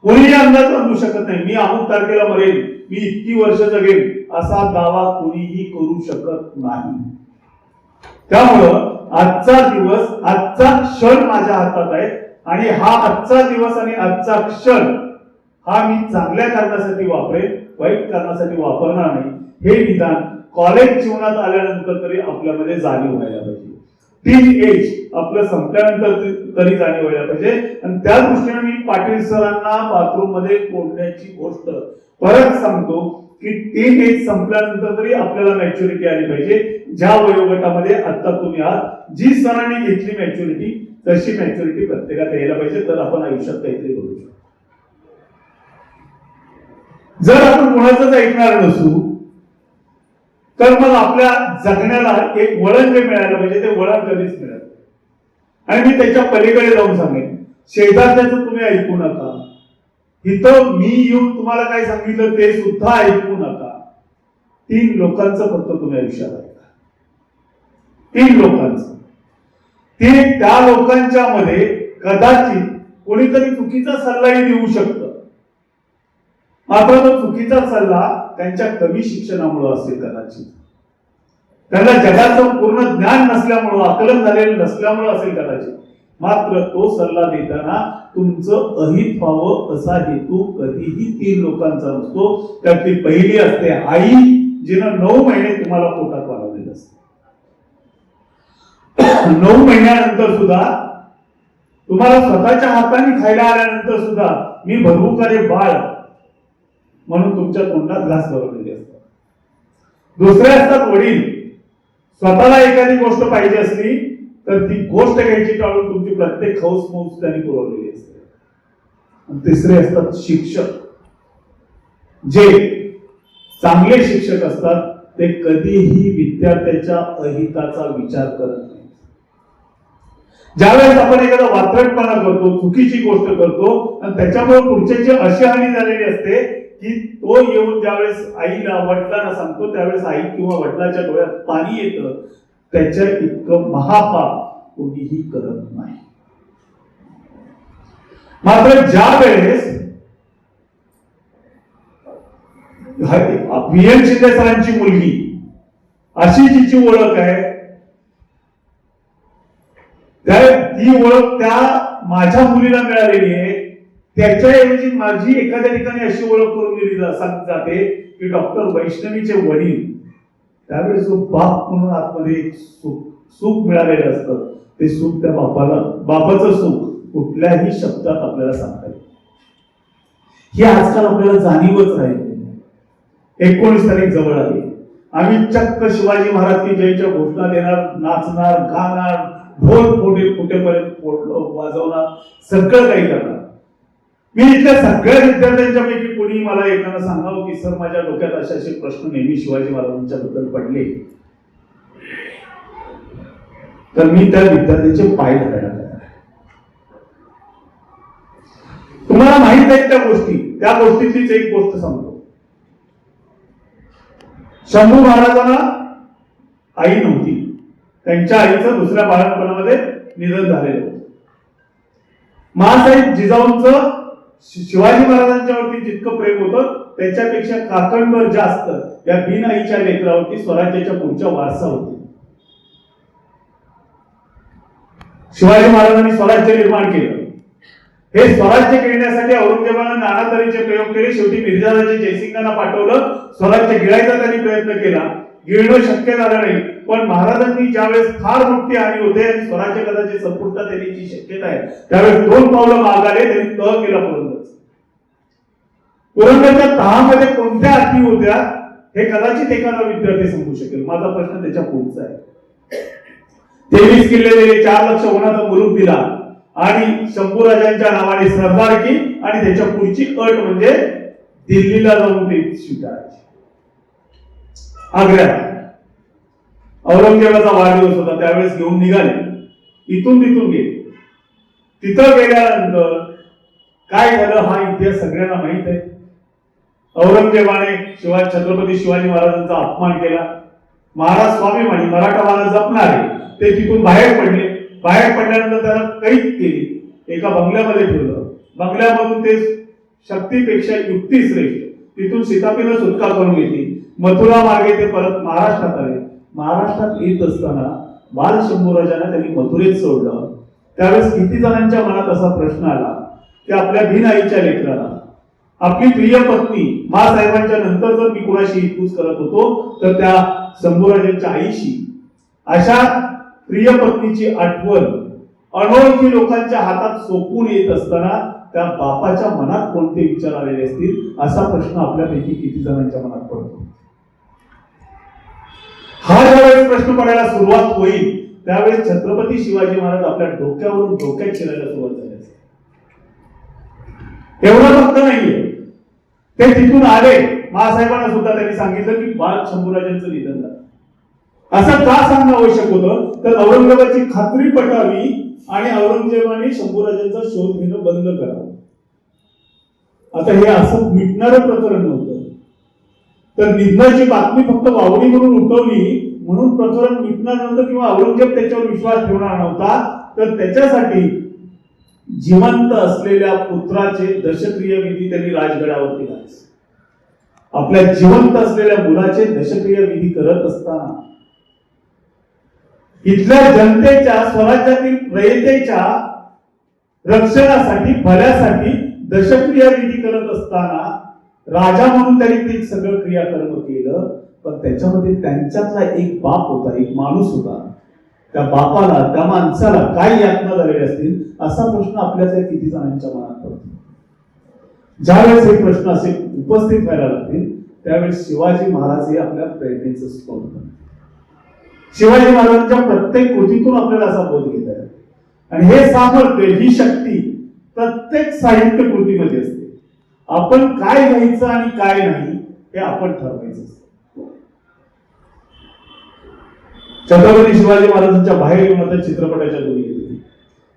कोणीही अंदाज बांधू शकत नाही. मी अमुक तारखेला मरेन, मी इतकी वर्ष जगेन असा दावा कोणीही करू शकत नाही. त्यामुळं आजचा दिवस, आजचा क्षण माझ्या हातात आहे आणि हा आजचा दिवस आणि आजचा क्षण हा मी चांगल्या कारणासाठी वापरेन, वाईट कारणासाठी वापरणार नाही. हे निदान कॉलेज जीवनात आल्यानंतर तरी आपल्यामध्ये जाणीव व्हायला पाहिजे. टीन एज आपलं संपल्यानंतर तरी जाणीव व्हायला पाहिजे. आणि त्या दृष्टीने मी पाटील सरांना बाथरूम मध्ये कोंडण्याची गोष्ट परत सांगतो की टीन एज संपल्यानंतर तरी आपल्याला मॅच्युरिटी आली पाहिजे. ज्या वयोगटामध्ये आता तुम्ही आहात, जी सरांनी घेतली मॅच्युरिटी तशी मॅच्युरिटी प्रत्येकात यायला पाहिजे, तर आपण आयुष्यात काहीतरी करू शकतो. जर आपण कोणाचंच ऐकणार नसू तर मग आपल्या जगण्याला एक वळण जे मिळायला पाहिजे ते वळण कधीच मिळत. आणि मी त्याच्या पलीकडे जाऊन सांगेन, शेजारच्याचं तुम्ही ऐकू नका. इथं मी येऊन तुम्हाला काय सांगितलं ते सुद्धा ऐकू नका. 3 लोकांचं फक्त तुम्ही आयुष्यात ऐका. 3 लोकांचं. ते त्या लोकांच्या मध्ये कदाचित कोणीतरी चुकीचा सल्लाही देऊ शकतं, मात्र तो चुकीचा सल्ला त्यांच्या कमी शिक्षणामुळे असेल, कदाचित त्यांना जगाचं पूर्ण ज्ञान नसल्यामुळं, आकलन झालेलं नसल्यामुळं असेल कदाचित. मात्र तो सल्ला देताना तुमचं अहित व्हावं असा हेतू कधीही 3 लोकांचा नसतो. त्यातली पहिली असते आई, जिनं 9 महिने तुम्हाला पोटात वाढवलेलं असतं. 9 महिन्यानंतर सुद्धा तुम्हाला स्वतःच्या हाताने खायला आल्यानंतर सुद्धा मी भरवू का रे बाळ म्हणून तुमच्या तोंडात घास भरवलेले असतात. दुसरे असतात वडील. स्वतःला एखादी गोष्ट पाहिजे असली तर ती गोष्ट घ्यायची टाळून तुमची प्रत्येक हौस मौस त्यांनी पुरवलेली असते. तिसरे असतात शिक्षक. जे चांगले शिक्षक असतात ते कधीही विद्यार्थ्याच्या अहिताचा विचार करत नाही. ज्यावेळेस आपण एखादा वात्रटपणा करतो, चुकीची गोष्ट करतो आणि त्याच्यामुळे पुढच्याची अशी हानी झालेली असते की तो येऊन ज्यावेळेस आईला वडिलांना सांगतो त्यावेळेस आई किंवा वडिलांच्या डोळ्यात पाणी येतं. त्याच्या इतकं महापाप कोणीही करत नाही. मात्र ज्या वेळेस व्ही.एन. शिंदे सरांची मुलगी अशी जिची ओळख आहे, ती ओळख त्या माझ्या मुलीला मिळालेली आहे, त्याच्याऐवजी माझी एखाद्या ठिकाणी अशी ओळख करून दिली जाते की डॉक्टर वैष्णवीचे वडील, त्यावेळेस जो बाप म्हणून आतमध्ये एक सुख मिळालेलं असतं, ते सुख त्या बापाचं सुख कुठल्याही शब्दात आपल्याला सांगता येईल. ही आजकाल आपल्याला जाणीवच राहिली. 19 तारीख जवळ आली. आम्ही चक्क शिवाजी महाराज की जयच्या घोषणा देणार, नाचणार, गाणार, ढोल फुटेपर्यंत वाजवणार, सगळं काही करणार. मी इथल्या सगळ्या विद्यार्थ्यांच्या पैकी कोणी मला एकानं सांगावं की सर माझ्या डोक्यात असे असे प्रश्न नेहमी शिवाजी महाराजांच्या बद्दल पडले, तर मी त्या विद्यार्थ्यांचे पाय धरायला तयार आहे. तुम्हाला माहित आहेत त्या गोष्टीतलीच एक गोष्ट सांगतो. शंभू महाराजांना आई नव्हती. त्यांच्या आईचं दुसऱ्या बाळंतपणामध्ये निधन झालेलं होतं. महासाहेब जिजाऊंचं शिवाजी महाराजांच्यावरती जितकं प्रेम होतं त्याच्यापेक्षा काकणभर जास्त या बिन आईच्या लेकरावरती स्वराज्याच्या पुढच्या वारसा होती. शिवाजी महाराजांनी स्वराज्य निर्माण केलं. हे स्वराज्य घेण्यासाठी औरंगजेबानं नाना तऱ्हेचे प्रयोग केले. शेवटी मिर्झाराजे जयसिंगांना पाठवलं. स्वराज्य गिळायचा त्यांनी प्रयत्न केला, गिळणं शक्य झालं नाही. पण महाराजांनी ज्यावेळेस फार मोठी हानी होते आणि स्वराज्य कदाचित संपुष्टात येण्याची शक्यता आहे, त्यावेळेस 2 पावलं मागाले. त्यांनी तह केला पुरंदर. पुरंदरच्या तहामध्ये कोणत्या अटी होत्या हे कदाचित एखादा विद्यार्थी सांगू शकेल. माझा प्रश्न त्याच्या पुढचा आहे. 23 किल्ले दिले, 4 लक्ष होण्याचा मुलूक दिला आणि शंभूराजांच्या नावाने सरदारकी आणि त्याच्या पुढची अट म्हणजे दिल्लीला जाऊन ते स्वीकारायचे. आग्र्यात औरंगजेबाचा वाढदिवस होता, त्यावेळेस घेऊन निघाले. इथून तिथून गेले. तिथं गेल्यानंतर काय झालं हा इतिहास सगळ्यांना माहित आहे. औरंगजेबाने छत्रपती शिवाजी महाराजांचा अपमान केला. महाराज स्वाभिमानी मराठा जपणारे ते तिथून बाहेर पडले. बाहेर पडल्यानंतर त्याला कैद केली, एका बंगल्यामध्ये ठेवलं. बंगल्यामधून ते शक्तीपेक्षा युक्ती श्रेष्ठ, तिथून सीतापीनं सुटका करून घेतली. मथुरा मार्गे ते परत महाराष्ट्रात आले. महाराष्ट्रात येत असताना बाल शंभूराजांना त्यांनी मथुरेत सोडलं. त्यावेळेस किती जणांच्या मनात असा प्रश्न आला की आपल्या बिन आईच्या लेकराला, आपली प्रिय पत्नी मासाहेबांच्या नंतर जर मी कुणाशी हितपूस करत होतो तर त्या शंभूराजांच्या आईशी, अशा प्रिय पत्नीची आठवण अनोळखी लोकांच्या हातात सोपून येत असताना त्या बापाच्या मनात कोणते विचार आलेले असतील असा प्रश्न आपल्यापैकी किती जणांच्या मनात पडतो. हा ज्यावेळेस प्रश्न पडायला सुरुवात होईल त्यावेळेस छत्रपती शिवाजी महाराज आपल्या डोक्यावरून डोक्यात शिरायला सुरुवात झाली. एवढं फक्त नाहीये, ते तिथून आले. महासाहेबांना सुद्धा त्यांनी सांगितलं की बाल शंभूराजांचं निधन झालं. असं का सांगणं आवश्यक होतं तर औरंगजेबाची खात्री पटावी आणि औरंगजेबाने शंभूराजांचा शोध घेणं बंद करावं. आता हे असं मिटणारं प्रकरण नव्हतं. तर निधनाची बातमी फक्त वावडी म्हणून उठवली म्हणून प्रकरण मिटणार नव्हतं किंवा औरंगजेब त्याच्यावर विश्वास ठेवणार नव्हता. तर त्याच्यासाठी जिवंत असलेल्या पुत्राचे दशक्रिय विधी त्यांनी राजगडावरती घातले. आपल्या जिवंत असलेल्या मुलाचे दशक्रिय विधी करत असताना इथल्या जनतेच्या, स्वराज्यातील रयतेच्या रक्षणासाठी, भल्यासाठी दशक्रिया विधी करत असताना राजा म्हणून त्यांनी ते सगळं क्रियाकर्म केलं. पण त्याच्यामध्ये त्यांच्यातला एक बाप होता, एक माणूस होता. त्या बापाला, त्या माणसाला काय यातना झालेल्या असतील असा प्रश्न आपल्याच्या किती जणांच्या मनात पडतो. ज्यावेळेस हे प्रश्न असे उपस्थित व्हायला लागतील त्यावेळेस शिवाजी महाराज हे आपल्या प्रेरणेचं स्रोत बनतात. शिवाजी महाराजांच्या प्रत्येक कृतीतून आपल्याला असा बोध घेता येतो. आणि हे सामर्थ्य, ही शक्ती प्रत्येक साहित्य कृतीमध्ये असते. आपण काय घ्यायचं आणि काय नाही हे आपण ठरवायचं असतं. छत्रपती शिवाजी महाराजांच्या बाहेर येऊन आता चित्रपटाच्या दोन्ही येते.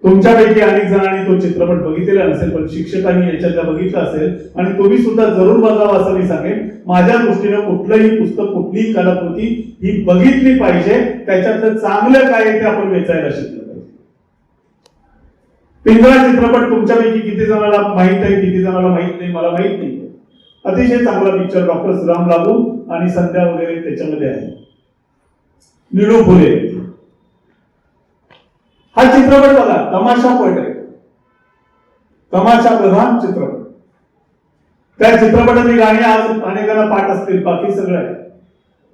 तुमच्यापैकी अनेक जणांनी तो चित्रपट बघितलेला नसेल, पण शिक्षकांनी याच्यातला बघितला असेल आणि तुम्ही सुद्धा जरूर बघावं असं मी सांगेन. माझ्या दृष्टीनं कुठलंही पुस्तक, कुठलीही कलाकृती ही बघितली पाहिजे. त्याच्यातलं चांगलं काय आहे ते आपण वेचायला शिकलं पाहिजे. पिंजरा चित्रपट तुमच्यापैकी किती जणांना माहित आहे, किती जणांना माहित नाही, मला माहित नाही. अतिशय चांगला पिक्चर, डॉक्टर श्रीराम लागू आणि संध्या वगैरे त्याच्यामध्ये आहे. निळू फुले हा चित्रपट बघा, तमाशापट आहे, तमाशा प्रधान चित्रपट. त्या चित्रपटातली गाणी आज अनेकांना पाठ असतील, बाकी सगळं आहे.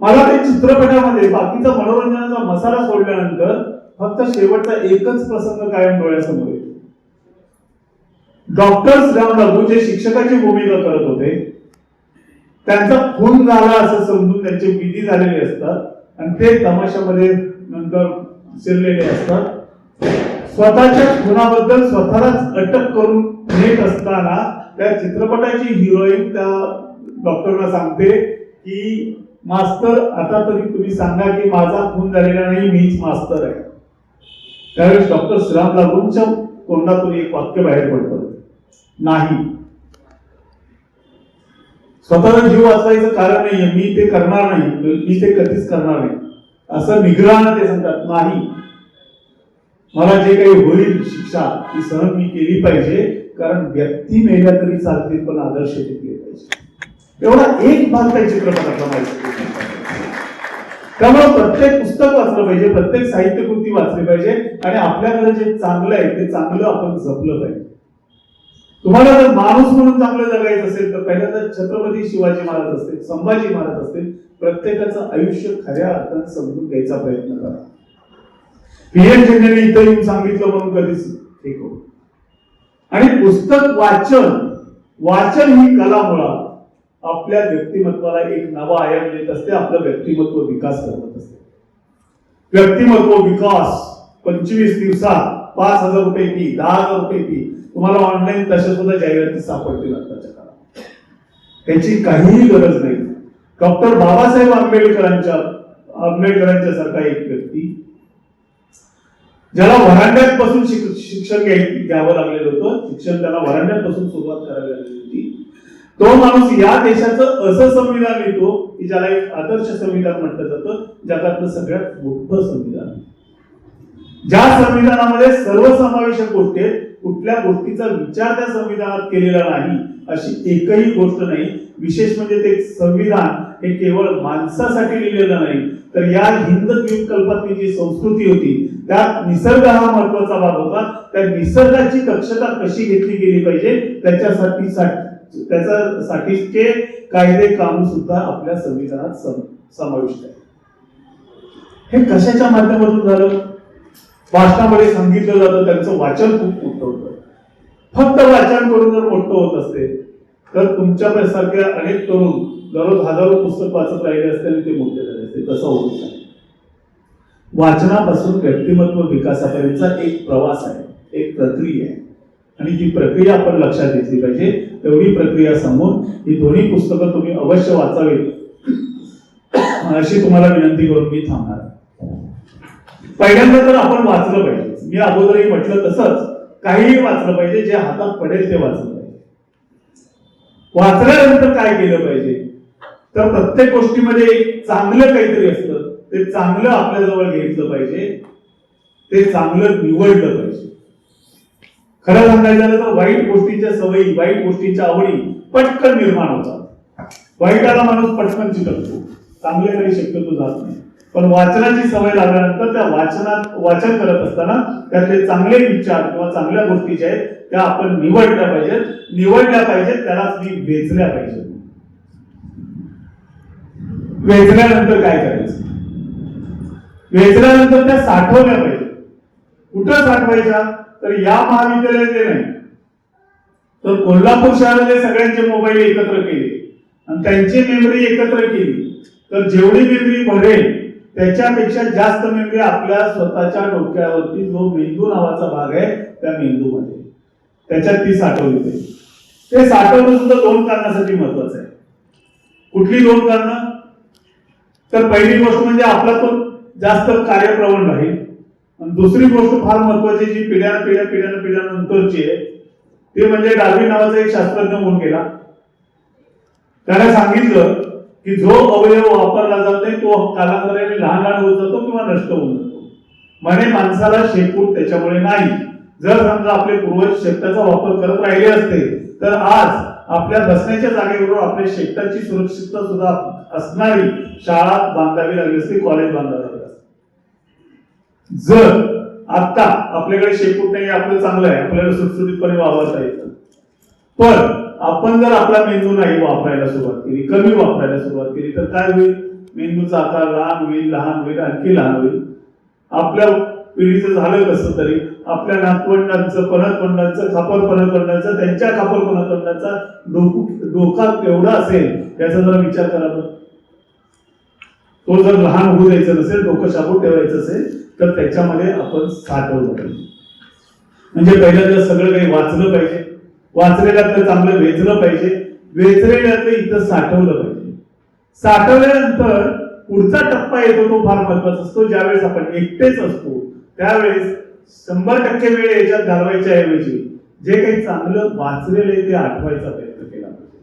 मला त्या चित्रपटामध्ये बाकीचा मनोरंजनाचा मसाला सोडल्यानंतर फक्त शेवटचा एकच प्रसंग कायम डोळ्यासमोर येतो. डॉक्टर श्रीराम लागू जे शिक्षकाची भूमिका करत होते, त्यांचा खून झाला असं समजून त्यांचे विधी झालेले असतात आणि ते तमाशामध्ये नंतर शिरलेले असतात. स्वतःच्या खुनाबद्दल स्वतःलाच अटक करून नेत असताना त्या चित्रपटाची हिरोईन त्या डॉक्टरला सांगते की मास्तर, आता तरी तुम्ही सांगा की माझा खून झालेला नाही, मीच मास्तर आहे. त्यावेळेस डॉक्टर श्रीराम लागूंच्या तोंडातून एक वाक्य बाहेर पडतं, नाही, स्वतःचा जीव वाचवायचं कारण नाहीये, मी ते करणार नाही, मी ते कधीच करणार नाही असं निग्रहानं ते सांगतात. नाही, मला जे काही होईल शिक्षा ती सहन मी केली पाहिजे, कारण व्यक्ती मेल्या तरी चालतील पण आदर्श टिकले पाहिजे. एवढा एक भाग त्या चित्रपटातला माहिती. त्यामुळे प्रत्येक पुस्तक वाचलं पाहिजे, प्रत्येक साहित्यकृती वाचली पाहिजे आणि आपल्याकडे जे चांगलं आहे ते चांगलं आपण जपलं पाहिजे. तुम्हाला जर माणूस म्हणून चांगलं जगायचं असेल तर पहिल्यांदा छत्रपती शिवाजी महाराज असतील, संभाजी महाराज असतील, प्रत्येकाचं आयुष्य खऱ्या अर्थाने समजून घ्यायचा प्रयत्न करा. पीएम जिंदने इथं येऊन सांगितलं म्हणून कधीच ठीक हो. आणि पुस्तक वाचन ही कला मुळात आपल्या व्यक्तिमत्वाला एक नवा आयाम देत असते, आपलं व्यक्तिमत्व विकास करत असते. व्यक्तिमत्व विकास 25 दिवसात 5,000 रुपये फी, 10,000 रुपये फी, तुम्हाला ऑनलाईन तशा सुद्धा जाहिराती सापडतील आताच्या काळात. त्याची काहीही गरज नाही. डॉक्टर बाबासाहेब आंबेडकरांच्या सारखा एक व्यक्ती ज्याला व्हरांड्यात बसून शिक्षण घ्यावं लागलेलं होतं, शिक्षण त्याला व्हरांड्यात बसून सुरुवात करावी लागली होती, तो माणूस या देशाचं असं संविधान लिहितो की ज्याला एक आदर्श संविधान म्हटलं जातं, जगातलं सगळ्यात मोठं संविधान. ज्या संविधानामध्ये सर्वसमावेशक गोष्टी आहेत, कुठल्या गोष्टीचा विचार त्या संविधानात केलेला नाही अशी एकही गोष्ट नाही. विशेष म्हणजे ते संविधान हे केवळ माणसासाठी लिहिलेलं नाही, तर या हिंद द्वीपकल्पातली जी संस्कृती होती त्यात निसर्ग हा महत्वाचा भाग होता. त्या निसर्गाची दक्षता कशी घेतली गेली पाहिजे त्याच्यासाठीचे कायदे कानून सुद्धा आपल्या संविधानात समाविष्ट आहे. हे कशाच्या माध्यमातून झालं? भाषणामध्ये सांगितलं जातं, त्यांचं वाचन खूप मोठं होतं. फक्त वाचन करून जर मोठं होत असते तर तुमच्यासारख्या अनेक तरुण दररोज हजारो पुस्तक वाचत राहिले असते आणि ते मोठे झाले असते. तसं होत नाही. वाचनापासून व्यक्तिमत्व विकासापर्यंतचा एक प्रवास आहे, एक प्रक्रिया आहे आणि ती प्रक्रिया आपण लक्षात घेतली पाहिजे. तेवढी प्रक्रिया समोर ही दोन्ही पुस्तकं तुम्ही अवश्य वाचावीत अशी तुम्हाला विनंती करून मी थांबणार. पहिल्यांदा तर आपण वाचलं पाहिजे. मी अगोदरही म्हटलं तसंच काहीही वाचलं पाहिजे, जे हातात पडेल ते वाचलं पाहिजे. वाचल्यानंतर काय केलं पाहिजे तर प्रत्येक गोष्टीमध्ये एक चांगलं काहीतरी असतं, ते चांगलं आपल्या जवळ घेतलं पाहिजे, ते चांगलं निवडलं पाहिजे. खरं सांगायचं झालं तर वाईट गोष्टींच्या सवयी, वाईट गोष्टींच्या आवडी पटकन निर्माण होतात. वाईटाला माणूस पटकन चिकटतो, चांगल्याकडे शक्यतो जात नाही. पण वाचनाची सवय लागल्यानंतर त्या वाचन करत असताना त्यातले चांगले विचार किंवा चांगल्या गोष्टी ज्या आहेत त्या आपण निवडल्या पाहिजेत, त्यालाच मी वेचल्या पाहिजेत. वेचल्यानंतर काय करायचं? वेचल्यानंतर त्या साठवल्या पाहिजे. कुठं साठवायच्या? तर या महाविद्यालयाचे नाही तर कोल्हापूर शहरातले सगळ्यांचे मोबाईल एकत्र केले आणि त्यांची मेमरी एकत्र केली तर जेवढी मेमरी भरेल त्याच्यापेक्षा जास्त मेमरी आपल्या स्वतःच्या डोक्यावरती जो मेंदू नावाचा भाग आहे त्या मेंदूमध्ये त्याच्यात ती साठवली पाहिजे. ते साठवणं सुद्धा 2 कारणासाठी महत्वाचं आहे. कुठली 2 कारणं? तर पहिली गोष्ट म्हणजे आपला तो जास्त कार्यप्रवण राहील. आणि दुसरी गोष्ट फार महत्वाची जी पिढ्यानंतरची आहे ते म्हणजे डार्विन नावाचा एक शास्त्रज्ञ होऊन गेला. त्याने सांगितलं की जो अवयव वापरला जात नाही तो कालांतराने लहान होत जातो किंवा नष्ट होऊन जातो. म्हणे माणसाला शेपूट त्याच्यामुळे नाही. जर समजा आपले पूर्वज शेपटाचा वापर करत राहिले असते तर आज आपल्या बसण्याच्या जागेबरोबर आपल्या शेपटाची सुरक्षितता सुद्धा असणारी शाळा बांधावी लागली असती, कॉलेज बांधावी लागले असते. जर आता आपल्याकडे शेपूट नाही, आपलं चांगलं आहे, आपल्याला सुटसुटीतपणे वापरता येतं, पण आपण जर आपला मेंदू नाही वापरायला सुरुवात केली, कमी वापरायला सुरुवात केली तर काय होईल? मेंदूचा आकार लहान होईल आणखी लहान होईल. आपल्या पिढीचं झालं कसं तरी आपल्या नातवंडांचं पणतवंडांचं खापरपणतवंडांचं त्यांच्या खापरपणतवंडांचा डोका केवढा असेल याचा जरा विचार करा. तो जर लहान होऊ द्यायचा नसेल, डोकं शाबूत ठेवायचं असेल तर त्याच्यामध्ये आपण साठवलं पाहिजे. म्हणजे पहिल्यांदा सगळं काही वाचलं पाहिजे, वाचलेल्यातलं चांगलं वेचलं पाहिजे, वेचलेल्यातलं इथं साठवलं पाहिजे. साठवल्यानंतर पुढचा टप्पा येतो तो फार महत्वाचा असतो. ज्यावेळेस आपण एकटेच असतो त्यावेळेस 100% वेळ याच्यात घालवायच्या ऐवजी जे काही चांगलं वाचलेलं आहे ते आठवायचा प्रयत्न केला पाहिजे.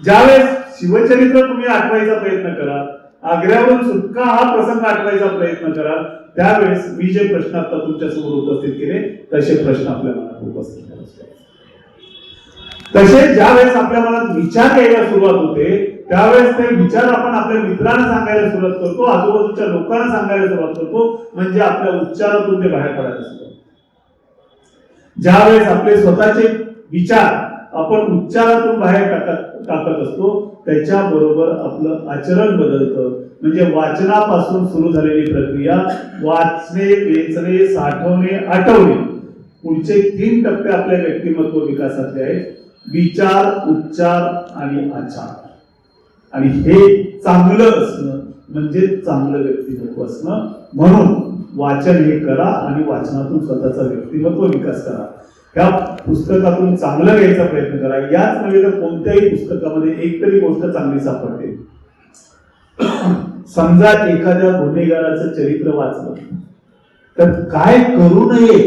ज्यावेळेस शिवचरित्र तुम्ही आठवायचा प्रयत्न करा, आग्र्यावरून सुटका हा प्रसंग आठवायचा प्रयत्न करा, त्यावेळेस मी जे प्रश्न आता तुमच्या समोर उपस्थित केले तसे प्रश्न आपल्या मनात उपस्थित करा. तसे ज्यावेळेस आपल्या मनात विचार यायला सुरुवात होते त्यावेळेस ते विचार आपण आपल्या मित्रांना सांगायला सुरुवात करतो, आजूबाजूच्या लोकांना सांगायला सुरुवात करतो, म्हणजे आपल्या उच्चारातून ते बाहेर पडायला सुरुवात. ज्यावेळेस आपले स्वतःचे विचार आपण उच्चारातून बाहेर टाकत असतो त्याच्याबरोबर आपलं आचरण बदलतं. म्हणजे वाचनापासून सुरू झालेली प्रक्रिया वाचणे, वेचणे, साठवणे, आठवणे, पुढचे 3 टप्पे आपल्या व्यक्तिमत्व विकासातले आहेत: विचार, उच्चार आणि आचार. आणि हे चांगलं असणं म्हणजे चांगलं व्यक्तिमत्व असणं. म्हणून वाचन हे करा आणि वाचनातून स्वतःचा व्यक्तिमत्व विकास करा. त्या पुस्तकातून चांगलं घ्यायचा प्रयत्न करा. याच नव्हे तर कोणत्याही पुस्तकामध्ये एक तरी गोष्ट चांगली सापडते. समजा एखाद्या गुन्हेगाराचं चरित्र वाचलं तर काय करू नये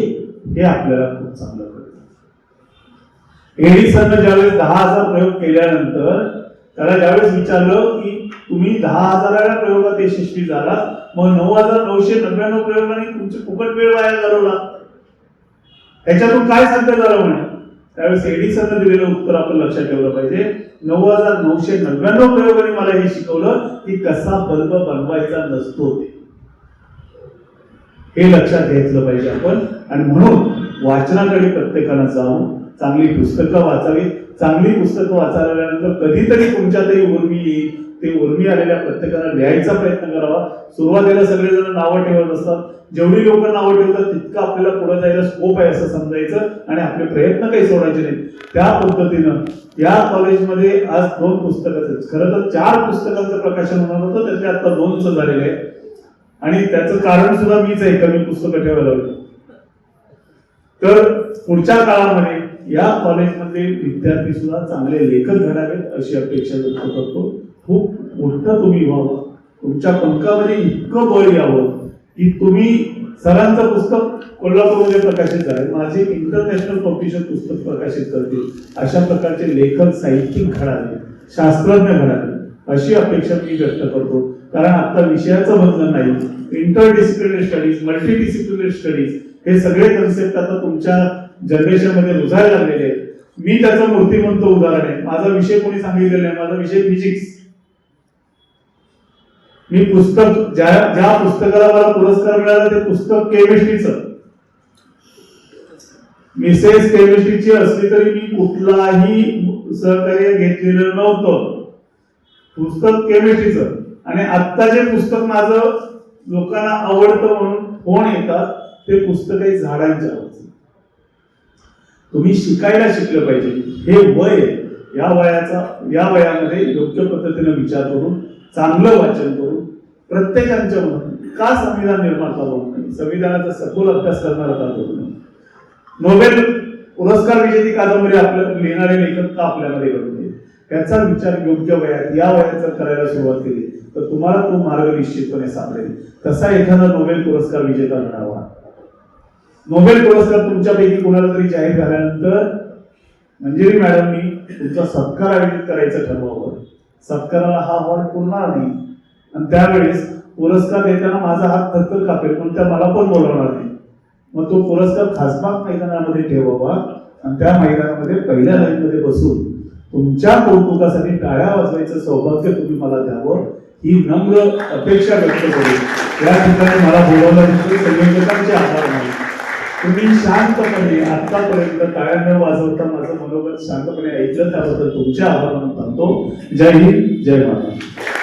हे आपल्याला खूप चांगलं कळतं. एडिसननं ज्यावेळेस 10,000 प्रयोग केल्यानंतर त्याला ज्यावेळेस विचारलं की तुम्ही 10,000व्या प्रयोगात यशस्वी झाला, मग 9,999 प्रयोगाने तुमची फुकट वेळ वाया घालवला, त्याच्यातून काय साध्य झालं म्हणे. त्यावेळेस एडिसननं दिलेलं उत्तर आपण लक्षात ठेवलं पाहिजे. 9,999 प्रयोगाने मला हे शिकवलं की कसा बल्ब बनवायचा नसतो हे लक्षात घेतलं पाहिजे आपण. आणि म्हणून वाचनाकडे प्रत्येकानं जाऊन चांगली पुस्तकं वाचावी. चांगली पुस्तकं वाचल्यानंतर कधीतरी तुमच्यातही उर्मी येईल, ते उर्मी आलेल्या प्रत्येकाला लिहायचा प्रयत्न करावा. सुरुवातीला सगळेजण नावं ठेवत असतात, जेवढी लोक नावं ठेवतात तितकं आपल्याला पुढे जायला स्कोप आहे असं समजायचं आणि आपले प्रयत्न काही सोडायचे नाही. त्या पद्धतीनं या कॉलेजमध्ये आज 2 पुस्तकाचं, खरं तर 4 पुस्तकांचं प्रकाशन होणार होतं, त्याचे आता 2च झालेले आहे. आणि त्याचं कारण सुद्धा मीच आहे, कमी पुस्तकं ठेवायला लागली. तर पुढच्या काळामध्ये या कॉलेजमध्ये विद्यार्थी सुद्धा चांगले लेखक घडावेत अशी अपेक्षा व्यक्त करतो. खूप मोठं तुम्ही व्हावं, तुमच्या पंखामध्ये इतकं बळ यावं की तुम्ही सरांचं पुस्तक कोल्हापूरमध्ये प्रकाशित झाले, माझे इंटरनॅशनल कॉम्पिटिशन पुस्तक प्रकाशित करतील, अशा प्रकारचे लेखक, साहित्यिक घडावे, शास्त्रज्ञ घडावे अशी अपेक्षा मी व्यक्त करतो. कारण आता विषयाचं बंधन नाही. इंटरडिसिप्लिनरी स्टडीज, मल्टीडिसिप्लिनरी स्टडीज हे सगळे कन्सेप्ट आता तुमच्या जनरेशनमध्ये रुजायला लागलेले आहेत. मी त्याचं मूर्तिमंत उदाहरण आहे. माझा विषय कोणी सांगितलेला नाही, माझा विषय फिजिक्स. मी पुस्तक ज्या पुस्तकाला मला पुरस्कार मिळाला ते पुस्तक केमिस्ट्रीचं. मिसेस केमिस्ट्रीची असली तरी मी कुठलाही सहकार्य घेतलेलं नव्हतं. पुस्तक केमिस्ट्रीचं. आणि आता जे पुस्तक माझं लोकांना आवडतं म्हणून फोन येतात ते पुस्तक आहे झाडांच्या आवडतं. तुम्ही शिकायला शिकलं पाहिजे. हे वय, या वयामध्ये योग्य पद्धतीने विचार करून चांगलं वाचन करून प्रत्येकाच्या का संविधान निर्माता होत नाही, संविधानाचा सखोल अभ्यास करणारा का होत नाही, नोबेल पुरस्कार विजेती कादंबरी आपल्या लिहिणारे लेखक का आपल्यामध्ये घडून येईल, याचा विचार योग्य वयात, या वयात जर करायला सुरुवात केली तर तुम्हाला तो मार्ग निश्चितपणे सापडेल. तसा एखादा नोबेल पुरस्कार विजेता मिळावा. नोबेल पुरस्कार तुमच्यापैकी कोणाला तरी जाहीर झाल्यानंतर मंजिरी मॅडमनी तुमचा सत्कार आयोजित करायचं ठरवावं. सत्काराला हा अवॉर्ड पुरणार नाही आणि त्यावेळेस पुरस्कार देताना माझा हात थरथर कापेल, पण त्या मला पण बोलवणार नाही. मग तो पुरस्कार खासबाग मैदानामध्ये ठेवावा आणि त्या मैदानामध्ये पहिल्या लाईनमध्ये बसून तुमच्या कौतुकासाठी टाळ्या वाजवायचं सौभाग्य तुम्ही मला द्यावं, ही नम्र अपेक्षा व्यक्त करू. या ठिकाणी मला बोलवल्यानंतर संयोजकांचे आभार मानू. तुम्ही शांतपणे आतापर्यंत टाळ्या न वाजवता माझं मनोगत शांतपणे ऐकलं, त्याबद्दल तुमचे आभार मानून थांबतो. जय हिंद, जय महाराष्ट्र.